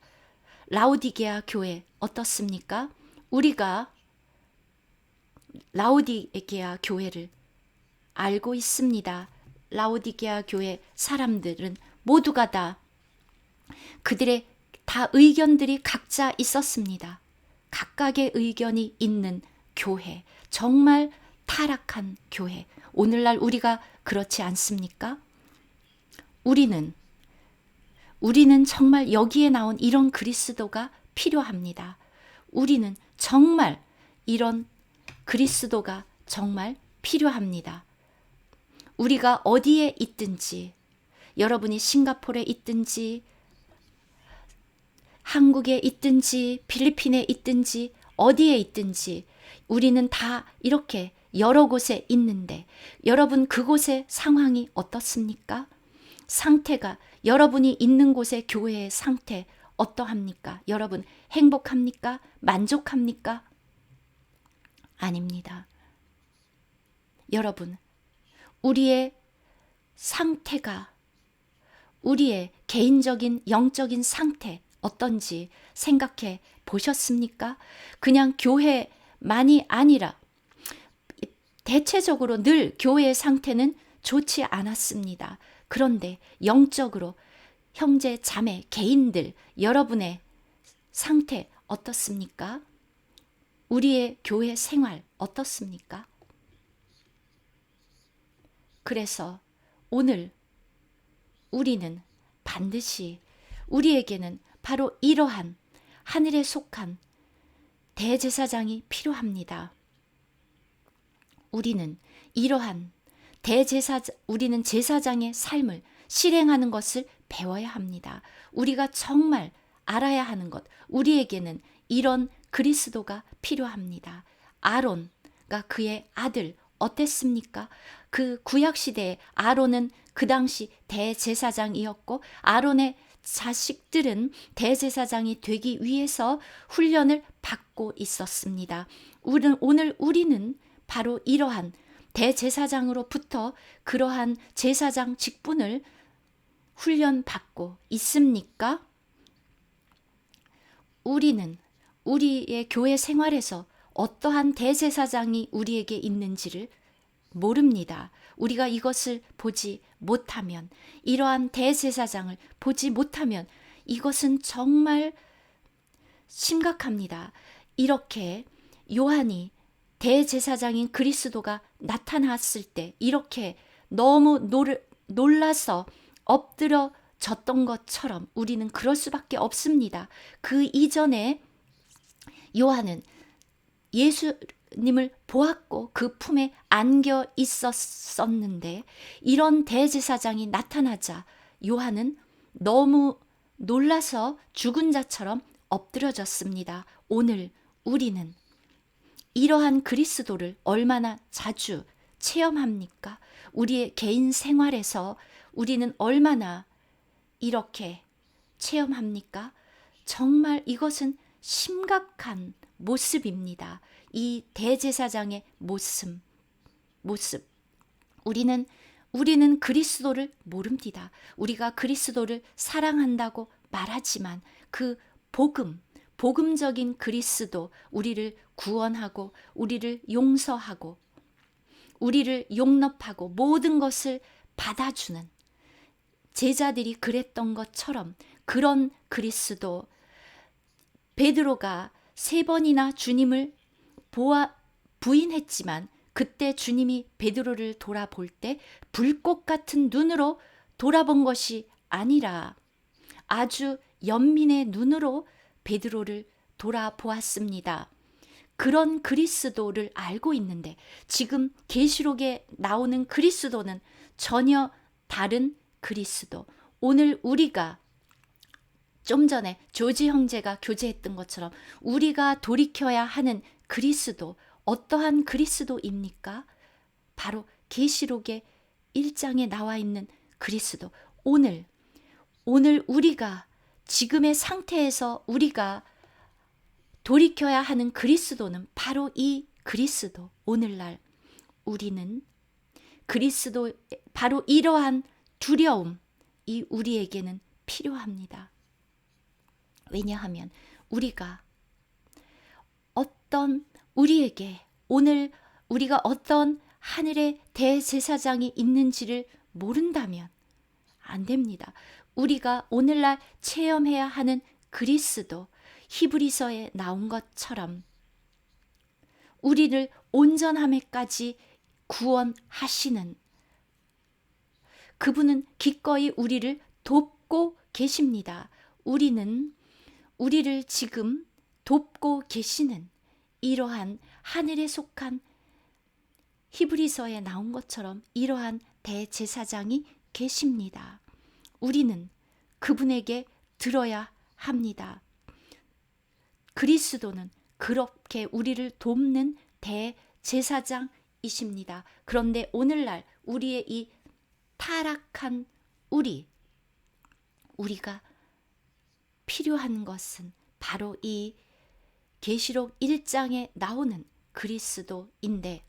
라오디게아 교회 어떻습니까? 우리가 라오디게아 교회를 알고 있습니다. 라오디게아 교회 사람들은 모두가 다 그들의 다 의견들이 각자 있었습니다. 각각의 의견이 있는 교회, 정말 타락한 교회. 오늘날 우리가 그렇지 않습니까? 우리는 정말 여기에 나온 이런 그리스도가 필요합니다. 우리는 정말 이런 그리스도가 정말 필요합니다. 우리가 어디에 있든지, 여러분이 싱가포르에 있든지, 한국에 있든지, 필리핀에 있든지, 어디에 있든지, 우리는 다 이렇게 여러 곳에 있는데, 여러분 그곳의 상황이 어떻습니까? 상태가, 여러분이 있는 곳의 교회의 상태 어떠합니까? 여러분 행복합니까? 만족합니까? 아닙니다. 여러분, 우리의 상태가, 우리의 개인적인 영적인 상태 어떤지 생각해 보셨습니까? 그냥 교회만이 아니라 대체적으로 늘 교회의 상태는 좋지 않았습니다. 그런데 영적으로 형제, 자매, 개인들 여러분의 상태 어떻습니까? 우리의 교회 생활 어떻습니까? 그래서 오늘 우리는 반드시, 우리에게는 바로 이러한 하늘에 속한 대제사장이 필요합니다. 우리는 이러한 우리는 제사장의 삶을 실행하는 것을 배워야 합니다. 우리가 정말 알아야 하는 것, 우리에게는 이런 그리스도가 필요합니다. 아론과 그의 아들 어땠습니까? 그 구약시대에 아론은 그 당시 대제사장이었고 아론의 자식들은 대제사장이 되기 위해서 훈련을 받고 있었습니다. 오늘 우리는 바로 이러한 대제사장으로부터 그러한 제사장 직분을 훈련받고 있습니까? 우리는 우리의 교회 생활에서 어떠한 대제사장이 우리에게 있는지를 모릅니다. 우리가 이것을 보지 못하면, 이러한 대제사장을 보지 못하면 이것은 정말 심각합니다. 이렇게 요한이 대제사장인 그리스도가 나타났을 때 이렇게 너무 놀라서 엎드려 졌던 것처럼 우리는 그럴 수밖에 없습니다. 그 이전에 요한은 예수님을 보았고 그 품에 안겨 있었었는데 이런 대제사장이 나타나자 요한은 너무 놀라서 죽은 자처럼 엎드려졌습니다. 오늘 우리는 이러한 그리스도를 얼마나 자주 체험합니까? 우리의 개인 생활에서 우리는 얼마나 이렇게 체험합니까? 정말 이것은 심각한 모습입니다. 이 대제사장의 모습. 우리는 그리스도를 모릅니다. 우리가 그리스도를 사랑한다고 말하지만 그 복음적인 그리스도, 우리를 구원하고 우리를 용서하고 우리를 용납하고 모든 것을 받아주는 제자들이 그랬던 것처럼 그런 그리스도, 베드로가 3번이나 주님을 부인했지만 그때 주님이 베드로를 돌아볼 때 불꽃 같은 눈으로 돌아본 것이 아니라 아주 연민의 눈으로 베드로를 돌아보았습니다. 그런 그리스도를 알고 있는데 지금 계시록에 나오는 그리스도는 전혀 다른 그리스도. 오늘 우리가 좀 전에 조지 형제가 교제했던 것처럼 우리가 돌이켜야 하는 그리스도, 어떠한 그리스도입니까? 바로 계시록의 1장에 나와 있는 그리스도. 오늘 우리가 지금의 상태에서 우리가 돌이켜야 하는 그리스도는 바로 이 그리스도. 오늘날 우리는 그리스도, 바로 이러한 두려움, 이 우리에게는 필요합니다. 왜냐하면 오늘 우리가 어떤 하늘의 대제사장이 있는지를 모른다면 안 됩니다. 우리가 오늘날 체험해야 하는 그리스도, 히브리서에 나온 것처럼 우리를 온전함에까지 구원하시는 그분은 기꺼이 우리를 돕고 계십니다. 우리를 지금 돕고 계시는 이러한 하늘에 속한 히브리서에 나온 것처럼 이러한 대제사장이 계십니다. 우리는 그분에게 들어야 합니다. 그리스도는 그렇게 우리를 돕는 대제사장이십니다. 그런데 오늘날 우리의 이 타락한 우리가 필요한 것은 바로 이 계시록 1장에 나오는 그리스도인데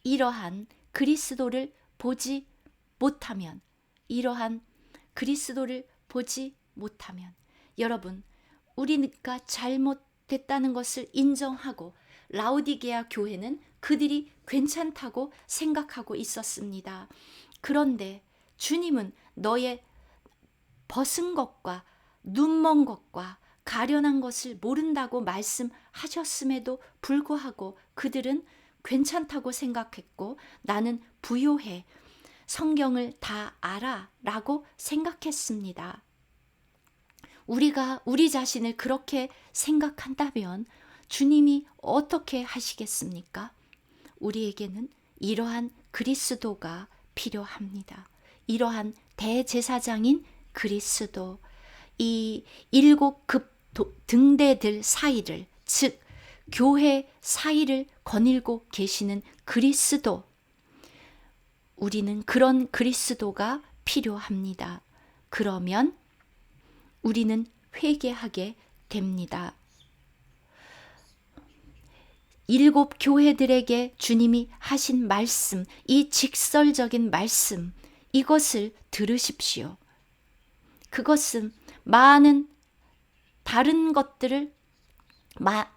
이러한 그리스도를 보지 못하면 여러분, 우리가 잘못됐다는 것을 인정하고 라오디게아 교회는 그들이 괜찮다고 생각하고 있었습니다. 그런데 주님은 너의 벗은 것과 눈먼 것과 가련한 것을 모른다고 말씀하셨음에도 불구하고 그들은 괜찮다고 생각했고 나는 부요해, 성경을 다 알아 라고 생각했습니다. 우리가 우리 자신을 그렇게 생각한다면 주님이 어떻게 하시겠습니까? 우리에게는 이러한 그리스도가 필요합니다. 이러한 대제사장인 그리스도, 이 7급 등대들 사이를, 즉 교회 사이를 거닐고 계시는 그리스도, 우리는 그런 그리스도가 필요합니다. 그러면 우리는 회개하게 됩니다. 7 교회들에게 주님이 하신 말씀, 이 직설적인 말씀, 이것을 들으십시오. 그것은 많은 다른 것들을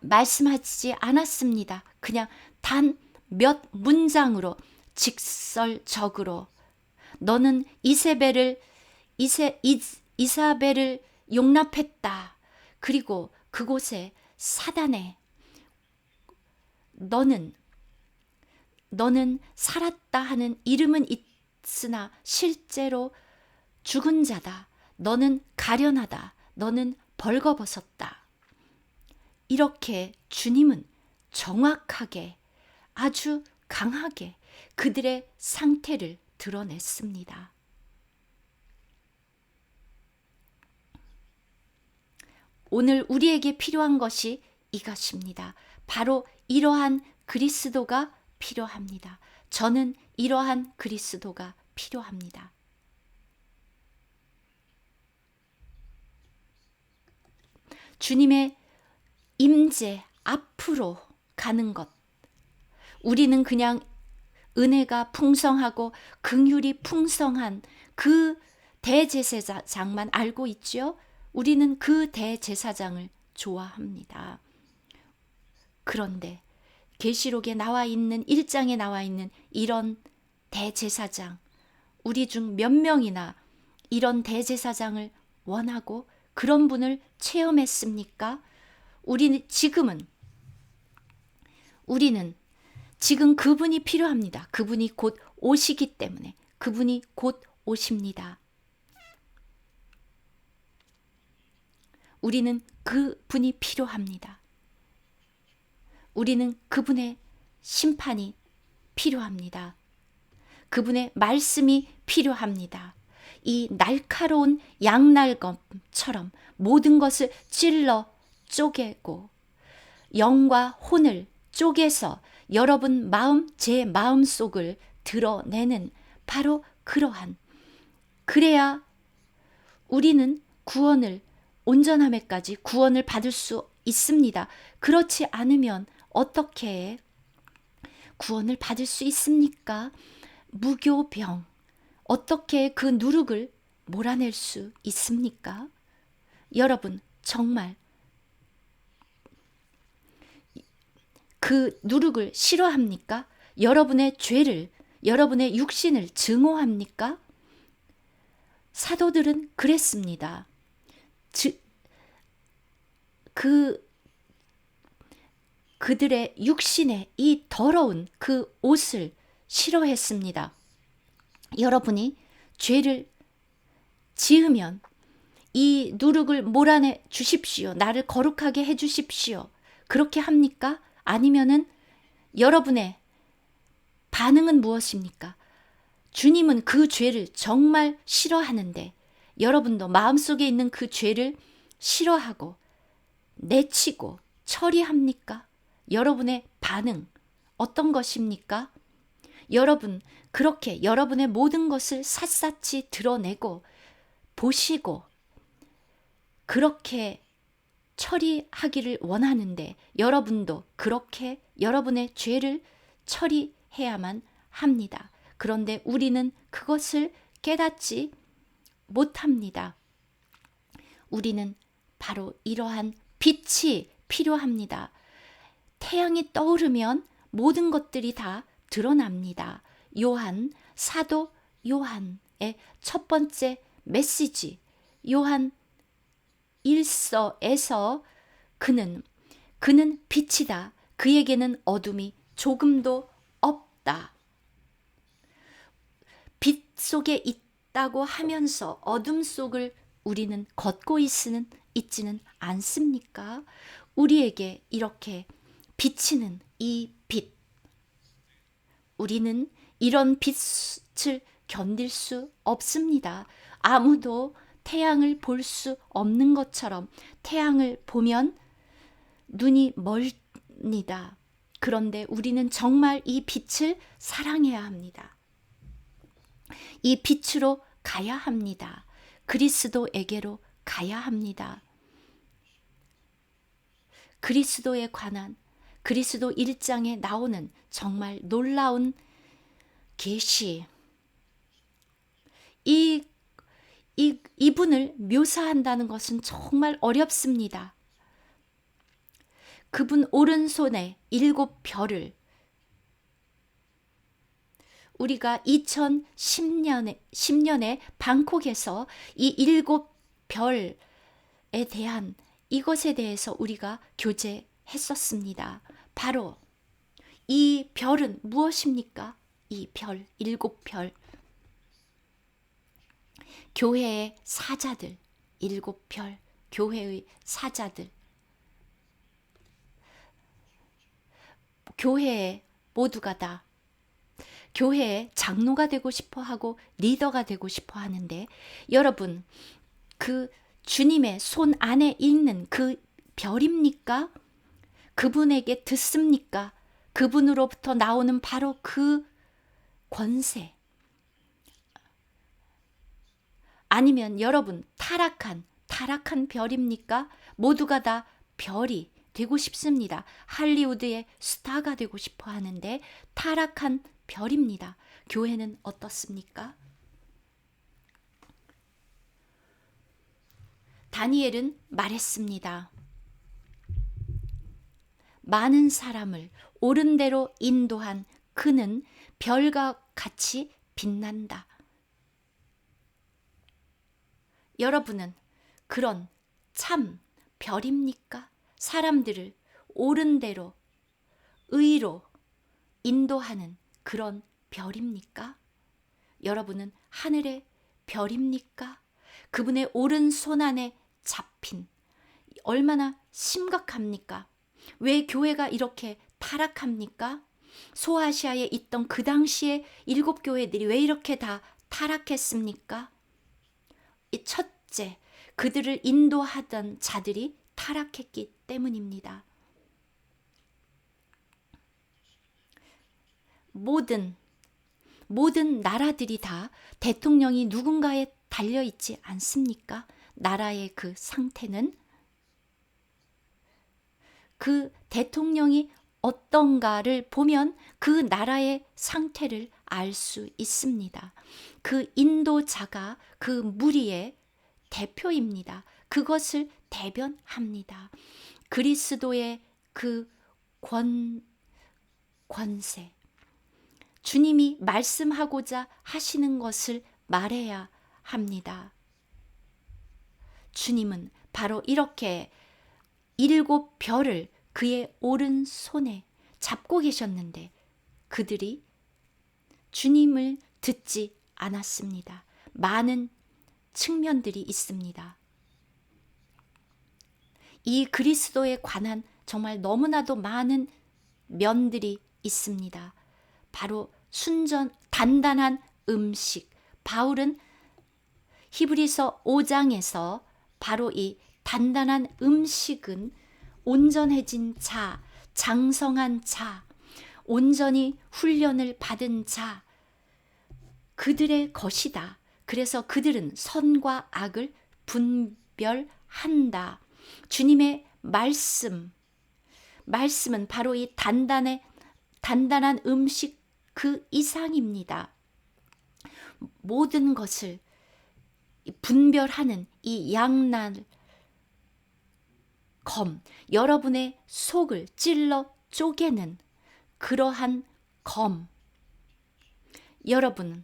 말씀하지 않았습니다. 그냥 단 몇 문장으로 직설적으로 너는 이사벨을 용납했다. 그리고 그곳에 사단에 너는 살았다 하는 이름은 있으나 실제로 죽은 자다. 너는 가련하다. 너는 벌거벗었다. 이렇게 주님은 정확하게 아주 강하게 그들의 상태를 드러냈습니다. 오늘 우리에게 필요한 것이 이것입니다. 바로 이러한 그리스도가 필요합니다. 저는 이러한 그리스도가 필요합니다. 주님의 임재 앞으로 가는 것. 우리는 그냥 은혜가 풍성하고 긍휼이 풍성한 그 대제사장만 알고 있죠. 우리는 그 대제사장을 좋아합니다. 그런데 계시록에 나와 있는 1장에 나와 있는 이런 대제사장, 우리 중 몇 명이나 이런 대제사장을 원하고 그런 분을 체험했습니까? 우리는 지금 그분이 필요합니다. 그분이 곧 오시기 때문에 그분이 곧 오십니다. 우리는 그분이 필요합니다. 우리는 그분의 심판이 필요합니다. 그분의 말씀이 필요합니다. 이 날카로운 양날검처럼 모든 것을 찔러 쪼개고 영과 혼을 쪼개서 여러분 마음, 제 마음속을 드러내는 바로 그러한, 그래야 우리는 온전함에까지 구원을 받을 수 있습니다. 그렇지 않으면 어떻게 구원을 받을 수 있습니까? 무교병, 어떻게 그 누룩을 몰아낼 수 있습니까? 여러분, 정말 그 누룩을 싫어합니까? 여러분의 죄를, 여러분의 육신을 증오합니까? 사도들은 그랬습니다. 그들의 육신의 이 더러운 그 옷을 싫어했습니다. 여러분이 죄를 지으면 이 누룩을 몰아내 주십시오. 나를 거룩하게 해 주십시오. 그렇게 합니까? 아니면은 여러분의 반응은 무엇입니까? 주님은 그 죄를 정말 싫어하는데 여러분도 마음속에 있는 그 죄를 싫어하고 내치고 처리합니까? 여러분의 반응 어떤 것입니까? 여러분, 그렇게 여러분의 모든 것을 샅샅이 드러내고 보시고 그렇게 처리하기를 원하는데 여러분도 그렇게 여러분의 죄를 처리해야만 합니다. 그런데 우리는 그것을 깨닫지 못합니다. 우리는 바로 이러한 빛이 필요합니다. 태양이 떠오르면 모든 것들이 다 드러납니다. 사도 요한의 첫 번째 메시지, 요한 1서에서 그는 빛이다. 그에게는 어둠이 조금도 없다. 빛 속에 있다고 하면서 어둠 속을 우리는 걷고 있지는 않습니까? 우리에게 이렇게 비치는 이 빛. 우리는 이런 빛을 견딜 수 없습니다. 아무도 태양을 볼 수 없는 것처럼 태양을 보면 눈이 멀니다. 그런데 우리는 정말 이 빛을 사랑해야 합니다. 이 빛으로 가야 합니다. 그리스도에게로 가야 합니다. 그리스도에 관한 그리스도 1장에 나오는 정말 놀라운 계시, 이분을 묘사한다는 것은 정말 어렵습니다. 그분 오른손에 7별을 우리가 2010년에 방콕에서 이 7별에 대한 이것에 대해서 우리가 교제했었습니다. 바로 이 별은 무엇입니까? 이 별, 7별. 교회의 사자들, 7별 교회의 사자들, 교회에 모두가 다 교회의 장로가 되고 싶어 하고 리더가 되고 싶어 하는데, 여러분, 그 주님의 손 안에 있는 그 별입니까? 그분에게 듣습니까? 그분으로부터 나오는 바로 그 권세. 아니면 여러분 타락한 별입니까? 모두가 다 별이 되고 싶습니다. 할리우드의 스타가 되고 싶어 하는데 타락한 별입니다. 교회는 어떻습니까? 다니엘은 말했습니다. 많은 사람을 옳은 대로 인도한 그는 별과 같이 빛난다. 여러분은 그런 참 별입니까? 사람들을 옳은 대로 의로 인도하는 그런 별입니까? 여러분은 하늘의 별입니까? 그분의 오른손 안에 잡힌, 얼마나 심각합니까? 왜 교회가 이렇게 타락합니까? 소아시아에 있던 그 당시에 7교회들이 왜 이렇게 다 타락했습니까? 첫째, 그들을 인도하던 자들이 타락했기 때문입니다. 모든 나라들이 다 대통령이 누군가에 달려있지 않습니까? 나라의 그 상태는 그 대통령이 어떤가를 보면 그 나라의 상태를 알 수 있습니다. 그 인도자가 그 무리의 대표입니다. 그것을 대변합니다. 그리스도의 그 권세, 주님이 말씀하고자 하시는 것을 말해야 합니다. 주님은 바로 이렇게 7별을 그의 오른손에 잡고 계셨는데 그들이 주님을 듣지 않았습니다. 많은 측면들이 있습니다. 이 그리스도에 관한 정말 너무나도 많은 면들이 있습니다. 바로 단단한 음식. 바울은 히브리서 5장에서 바로 이 단단한 음식은 온전해진 자, 장성한 자, 온전히 훈련을 받은 자, 그들의 것이다. 그래서 그들은 선과 악을 분별한다. 주님의 말씀은 바로 이 단단한 음식 그 이상입니다. 모든 것을 분별하는 이 양날 검, 여러분의 속을 찔러 쪼개는 그러한 검. 여러분은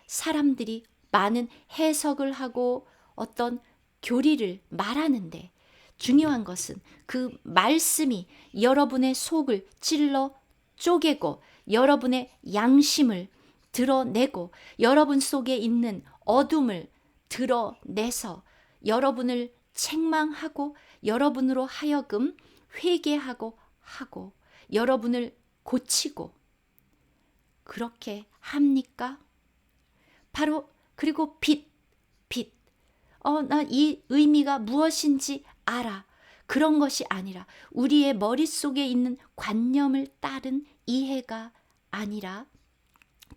사람들이 많은 해석을 하고 어떤 교리를 말하는데 중요한 것은 그 말씀이 여러분의 속을 찔러 쪼개고 여러분의 양심을 드러내고 여러분 속에 있는 어둠을 드러내서 여러분을 책망하고 여러분으로 하여금 회개하고 하고 여러분을 고치고 그렇게 합니까? 바로 그리고 빛. 나 이 의미가 무엇인지 알아. 그런 것이 아니라 우리의 머릿속에 있는 관념을 따른 이해가 아니라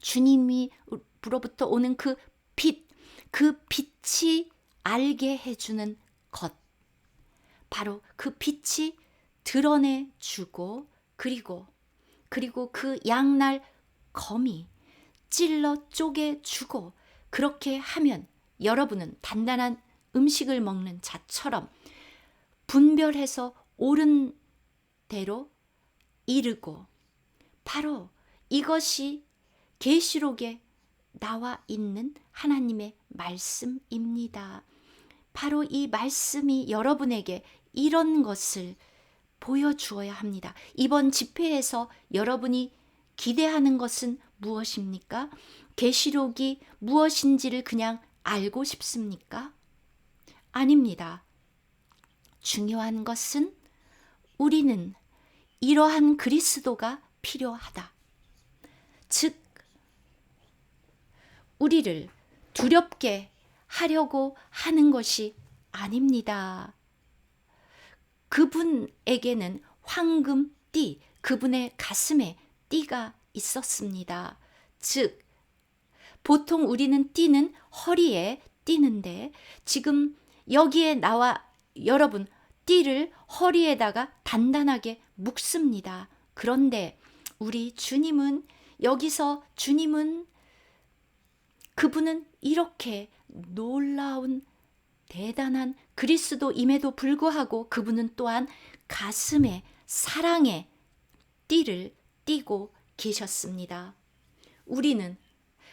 주님으로부터 오는 그 빛이 알게 해주는 것. 바로 그 빛이 드러내주고 그리고 그 양날 검이 찔러 쪼개주고 그렇게 하면 여러분은 단단한 음식을 먹는 자처럼 분별해서 옳은 대로 이르고 바로 이것이 계시록에 나와 있는 하나님의 말씀입니다. 바로 이 말씀이 여러분에게 이런 것을 보여주어야 합니다. 이번 집회에서 여러분이 기대하는 것은 무엇입니까? 계시록이 무엇인지를 그냥 알고 싶습니까? 아닙니다. 중요한 것은 우리는 이러한 그리스도가 필요하다. 즉, 우리를 두렵게 하려고 하는 것이 아닙니다. 그분에게는 황금 띠, 그분의 가슴에 띠가 있었습니다. 즉, 보통 우리는 띠는 허리에 띠는데 지금 여기에 나와 여러분 띠를 허리에다가 단단하게 묶습니다. 그런데 우리 주님은 여기서 주님은 그분은 이렇게 놀라운 대단한 그리스도임에도 불구하고 그분은 또한 가슴에 사랑의 띠를 띠고 계셨습니다. 우리는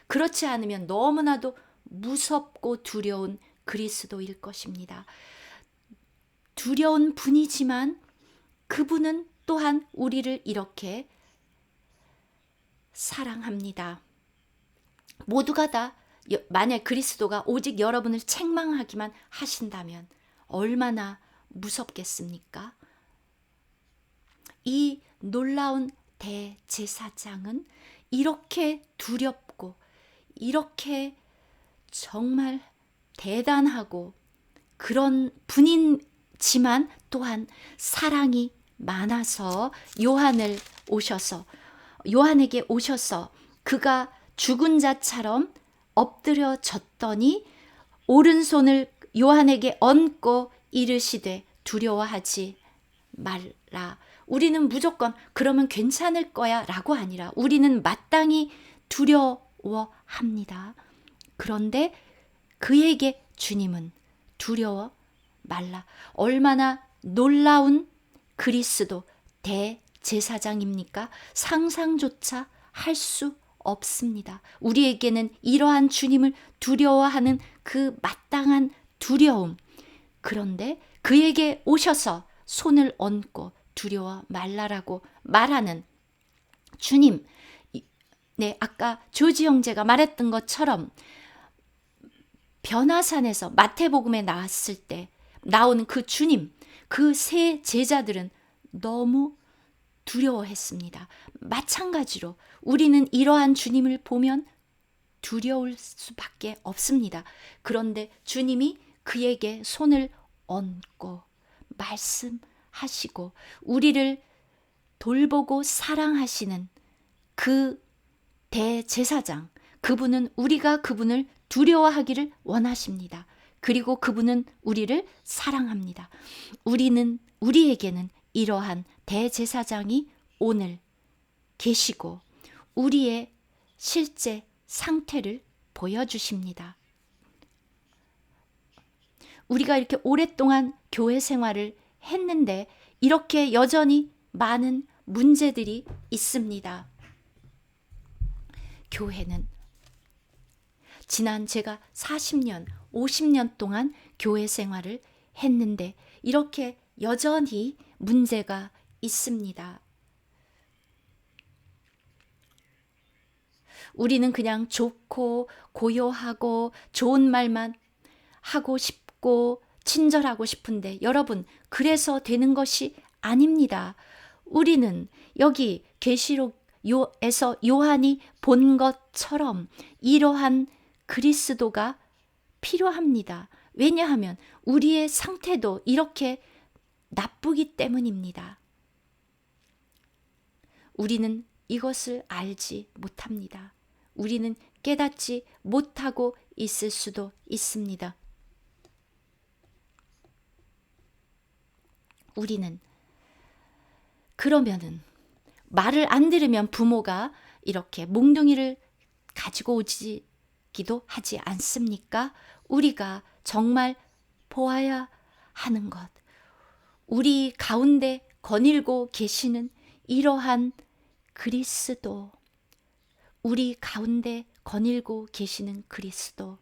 그렇지 않으면 너무나도 무섭고 두려운 그리스도일 것입니다. 두려운 분이지만 그분은 또한 우리를 이렇게 사랑합니다. 모두가 다 만약 그리스도가 오직 여러분을 책망하기만 하신다면 얼마나 무섭겠습니까? 이 놀라운 대제사장은 이렇게 두렵고 이렇게 정말 대단하고 그런 분이지만 또한 사랑이 많아서 요한에게 오셔서 그가 죽은 자처럼 엎드려졌더니 오른손을 요한에게 얹고 이르시되 두려워하지 말라. 우리는 무조건 그러면 괜찮을 거야 라고 아니라 우리는 마땅히 두려워합니다. 그런데 그에게 주님은 두려워 말라. 얼마나 놀라운 그리스도 대제사장입니까? 상상조차 할 수 없습니다. 우리에게는 이러한 주님을 두려워하는 그 마땅한 두려움. 그런데 그에게 오셔서 손을 얹고 두려워 말라라고 말하는 주님. 네, 아까 조지 형제가 말했던 것처럼 변화산에서 마태복음에 나왔을 때 나오는 그 주님, 그 세 제자들은 너무 두려워했습니다. 마찬가지로 우리는 이러한 주님을 보면 두려울 수밖에 없습니다. 그런데 주님이 그에게 손을 얹고 말씀하시고 우리를 돌보고 사랑하시는 그 대제사장, 그분은 우리가 그분을 두려워하기를 원하십니다. 그리고 그분은 우리를 사랑합니다. 우리에게는 이러한 대제사장이 오늘 계시고 우리의 실제 상태를 보여주십니다. 우리가 이렇게 오랫동안 교회 생활을 했는데 이렇게 여전히 많은 문제들이 있습니다. 교회는 지난 제가 40년, 50년 동안 교회 생활을 했는데 이렇게 여전히 문제가 있습니다. 우리는 그냥 좋고 고요하고 좋은 말만 하고 싶고 친절하고 싶은데 여러분, 그래서 되는 것이 아닙니다. 우리는 여기 계시록에서 요한이 본 것처럼 이러한 그리스도가 필요합니다. 왜냐하면 우리의 상태도 이렇게 나쁘기 때문입니다. 우리는 이것을 알지 못합니다. 우리는 깨닫지 못하고 있을 수도 있습니다. 우리는 그러면은 말을 안 들으면 부모가 이렇게 몽둥이를 가지고 오지기도 하지 않습니까? 우리가 정말 보아야 하는 것. 우리 가운데 거닐고 계시는 이러한 그리스도. 우리 가운데 거닐고 계시는 그리스도.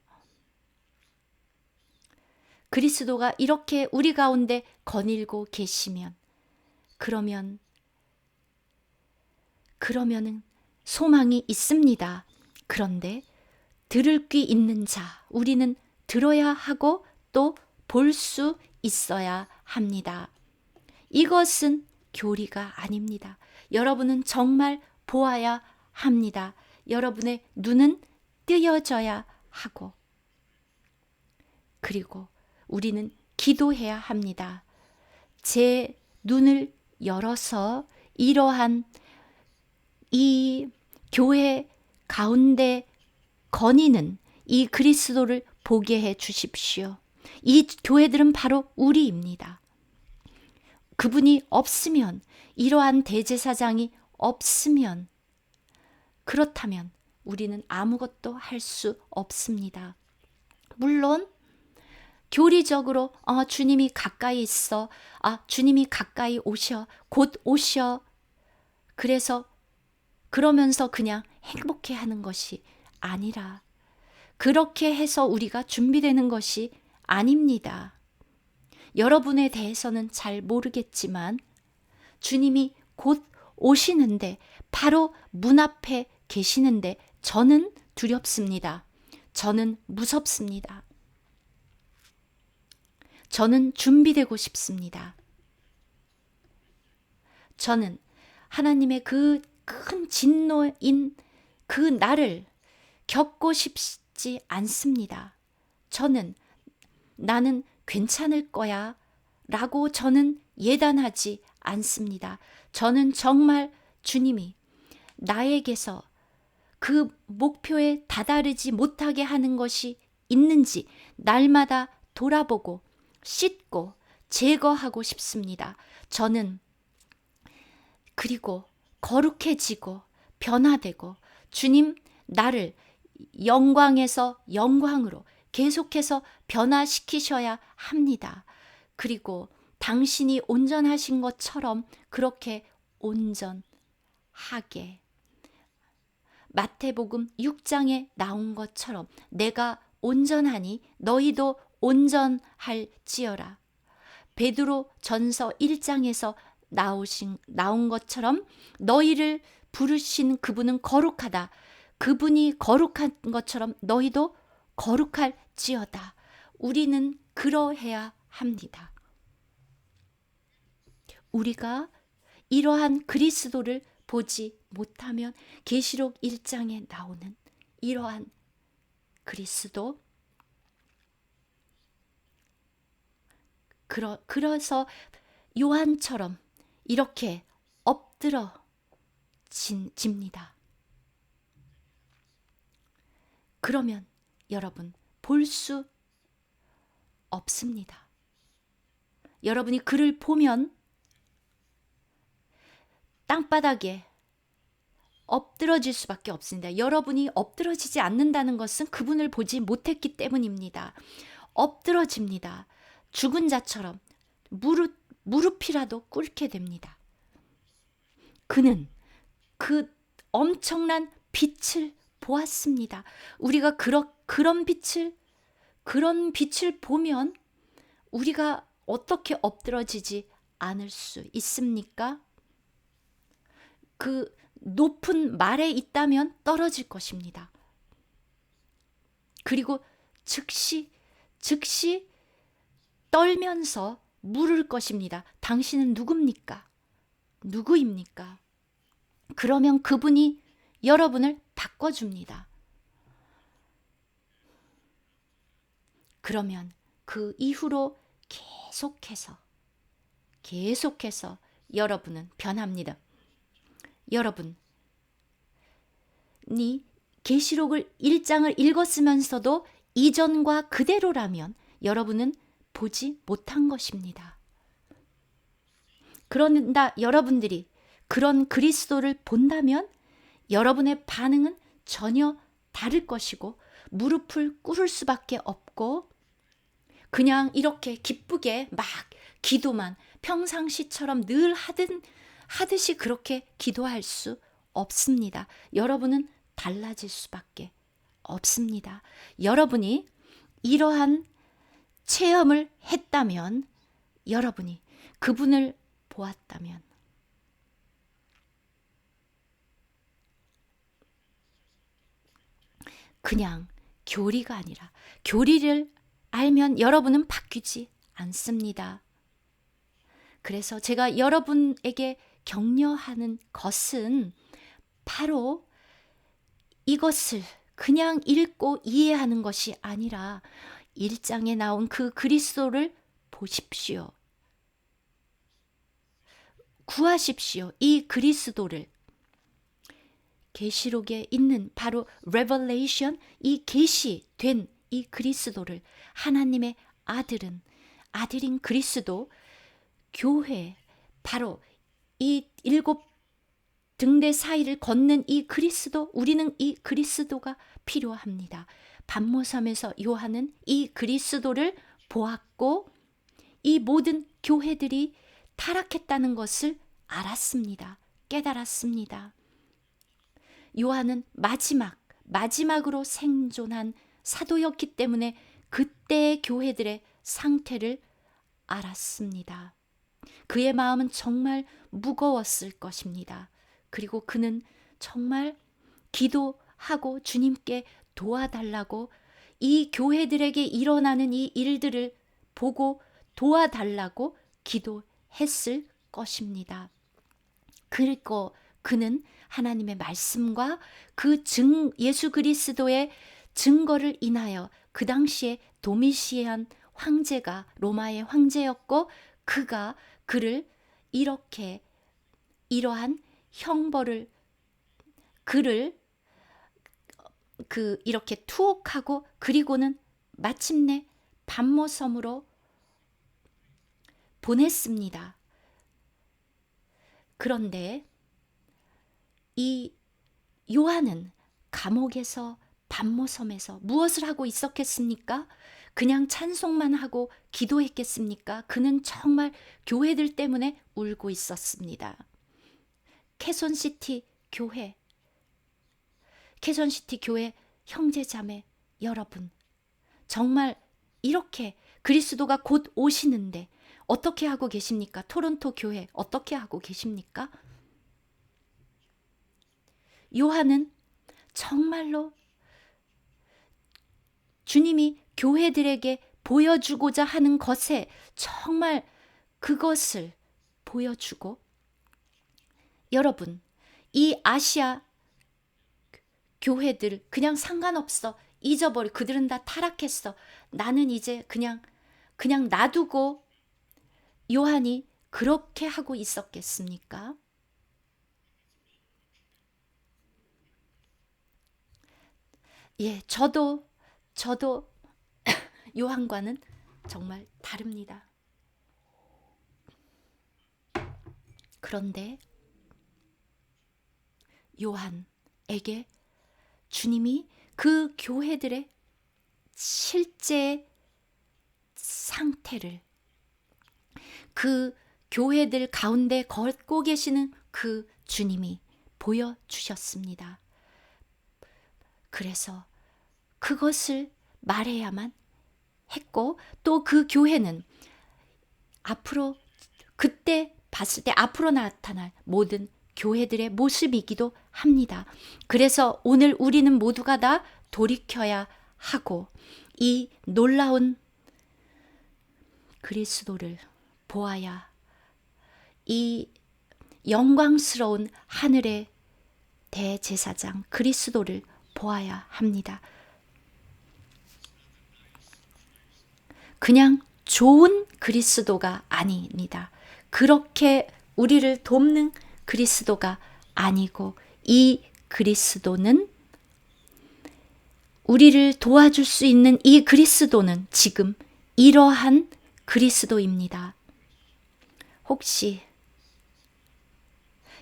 그리스도가 이렇게 우리 가운데 거닐고 계시면 그러면은 소망이 있습니다. 그런데 들을 귀 있는 자, 우리는 들어야 하고 또 볼 수 있어야 합니다. 이것은 교리가 아닙니다. 여러분은 정말 보아야 합니다. 여러분의 눈은 뜨여져야 하고, 그리고 우리는 기도해야 합니다. 제 눈을 열어서 이러한 이 교회 가운데 거니는 이 그리스도를 보게 해 주십시오. 이 교회들은 바로 우리입니다. 그분이 없으면, 이러한 대제사장이 없으면, 그렇다면 우리는 아무것도 할 수 없습니다. 물론 교리적으로 주님이 가까이 있어, 주님이 가까이 오셔, 곧 오셔, 그래서 그러면서 그냥 행복해하는 것이 아니라, 그렇게 해서 우리가 준비되는 것이 아닙니다. 여러분에 대해서는 잘 모르겠지만 주님이 곧 오시는데, 바로 문 앞에 계시는데 저는 두렵습니다. 저는 무섭습니다. 저는 준비되고 싶습니다. 저는 하나님의 그 큰 진노인 그 날을 겪고 싶지 않습니다. 나는 괜찮을 거야 라고 저는 예단하지 않습니다. 저는 정말 주님이 나에게서 그 목표에 다다르지 못하게 하는 것이 있는지 날마다 돌아보고 씻고 제거하고 싶습니다. 저는 그리고 거룩해지고 변화되고, 주님 나를 영광에서 영광으로 계속해서 변화시키셔야 합니다. 그리고 당신이 온전하신 것처럼 그렇게 온전하게, 마태복음 6장에 나온 것처럼 내가 온전하니 너희도 온전할지어라. 베드로 전서 1장에서 나온 것처럼 너희를 부르신 그분은 거룩하다. 그분이 거룩한 것처럼 너희도 거룩할지어다. 우리는 그러해야 합니다. 우리가 이러한 그리스도를 보지 못하면 계시록 1장에 나오는 이러한 그리스도, 그래서 요한처럼 이렇게 엎드러집니다. 그러면 여러분 볼 수 없습니다. 여러분이 그를 보면 땅바닥에 엎드러질 수밖에 없습니다. 여러분이 엎드러지지 않는다는 것은 그분을 보지 못했기 때문입니다. 엎드러집니다. 죽은 자처럼 무릎이라도 꿇게 됩니다. 그는 그 엄청난 빛을 보았습니다. 우리가 그런 빛을 보면 우리가 어떻게 엎드러지지 않을 수 있습니까? 그 높은 말에 있다면 떨어질 것입니다. 그리고 즉시 떨면서 물을 것입니다. 당신은 누굽니까? 누구입니까? 그러면 그분이 여러분을 바꿔줍니다. 그러면 그 이후로 계속해서 여러분은 변합니다. 여러분이 계시록을 1장을 읽었으면서도 이전과 그대로라면 여러분은 보지 못한 것입니다. 그런다 여러분들이 그런 그리스도를 본다면 여러분의 반응은 전혀 다를 것이고, 무릎을 꿇을 수밖에 없고, 그냥 이렇게 기쁘게 막 기도만 평상시처럼 늘 하듯이 그렇게 기도할 수 없습니다. 여러분은 달라질 수밖에 없습니다. 여러분이 이러한 체험을 했다면, 여러분이 그분을 보았다면, 그냥 교리가 아니라 교리를 알면 여러분은 바뀌지 않습니다. 그래서 제가 여러분에게 격려하는 것은 바로 이것을 그냥 읽고 이해하는 것이 아니라 1장에 나온 그 그리스도를 보십시오. 구하십시오. 이 그리스도를. 계시록에 있는 바로 Revelation, 이 계시된 이 그리스도를, 하나님의 아들인 그리스도, 교회, 바로 이 7 등대 사이를 걷는 이 그리스도, 우리는 이 그리스도가 필요합니다. 반모섬에서 요한은 이 그리스도를 보았고 이 모든 교회들이 타락했다는 것을 알았습니다. 깨달았습니다. 요한은 마지막으로 생존한 사도였기 때문에 그때의 교회들의 상태를 알았습니다. 그의 마음은 정말 무거웠을 것입니다. 그리고 그는 정말 기도하고 주님께 도와달라고, 이 교회들에게 일어나는 이 일들을 보고 도와달라고 기도했을 것입니다. 그리고 그는 하나님의 말씀과 그 예수 그리스도의 증거를 인하여, 그 당시에 도미시안 황제가 로마의 황제였고 그가 그를 이러한 형벌을, 그를 이렇게 투옥하고 그리고는 마침내 반모섬으로 보냈습니다. 그런데 이 요한은 감옥에서, 반모섬에서 무엇을 하고 있었겠습니까? 그냥 찬송만 하고 기도했겠습니까? 그는 정말 교회들 때문에 울고 있었습니다. 캐손시티 교회 형제자매 여러분, 정말 이렇게 그리스도가 곧 오시는데 어떻게 하고 계십니까? 토론토 교회 어떻게 하고 계십니까? 요한은 정말로 주님이 교회들에게 보여주고자 하는 것에 정말 그것을 보여주고, 여러분, 이 아시아 교회들 그냥 상관없어, 잊어버려, 그들은 다 타락했어, 나는 이제 그냥 놔두고 요한이 그렇게 하고 있었겠습니까? 예, 저도 요한과는 정말 다릅니다. 그런데 요한에게 주님이 그 교회들의 실제 상태를, 그 교회들 가운데 걷고 계시는 그 주님이 보여주셨습니다. 그래서 그것을 말해야만 했고, 또 그 교회는 앞으로, 그때 봤을 때 앞으로 나타날 모든 교회들의 모습이기도 합니다. 그래서 오늘 우리는 모두가 다 돌이켜야 하고 이 놀라운 그리스도를 보아야, 이 영광스러운 하늘의 대제사장 그리스도를 보아야 합니다. 그냥 좋은 그리스도가 아닙니다. 그렇게 우리를 돕는 그리스도가 아니고, 이 그리스도는, 우리를 도와줄 수 있는 이 그리스도는 지금 이러한 그리스도입니다. 혹시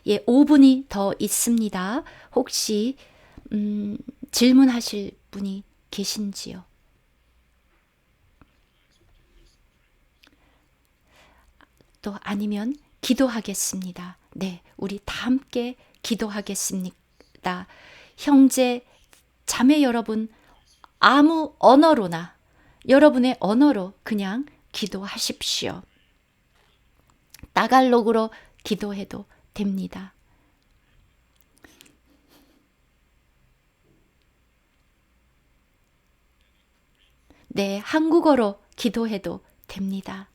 5분이 더 있습니다. 혹시 질문하실 분이 계신지요? 또 아니면 기도하겠습니다. 네, 우리 다 함께 기도하겠습니다. 형제, 자매 여러분, 아무 언어로나 여러분의 언어로 그냥 기도하십시오. 따갈록으로 기도해도 됩니다. 네, 한국어로 기도해도 됩니다.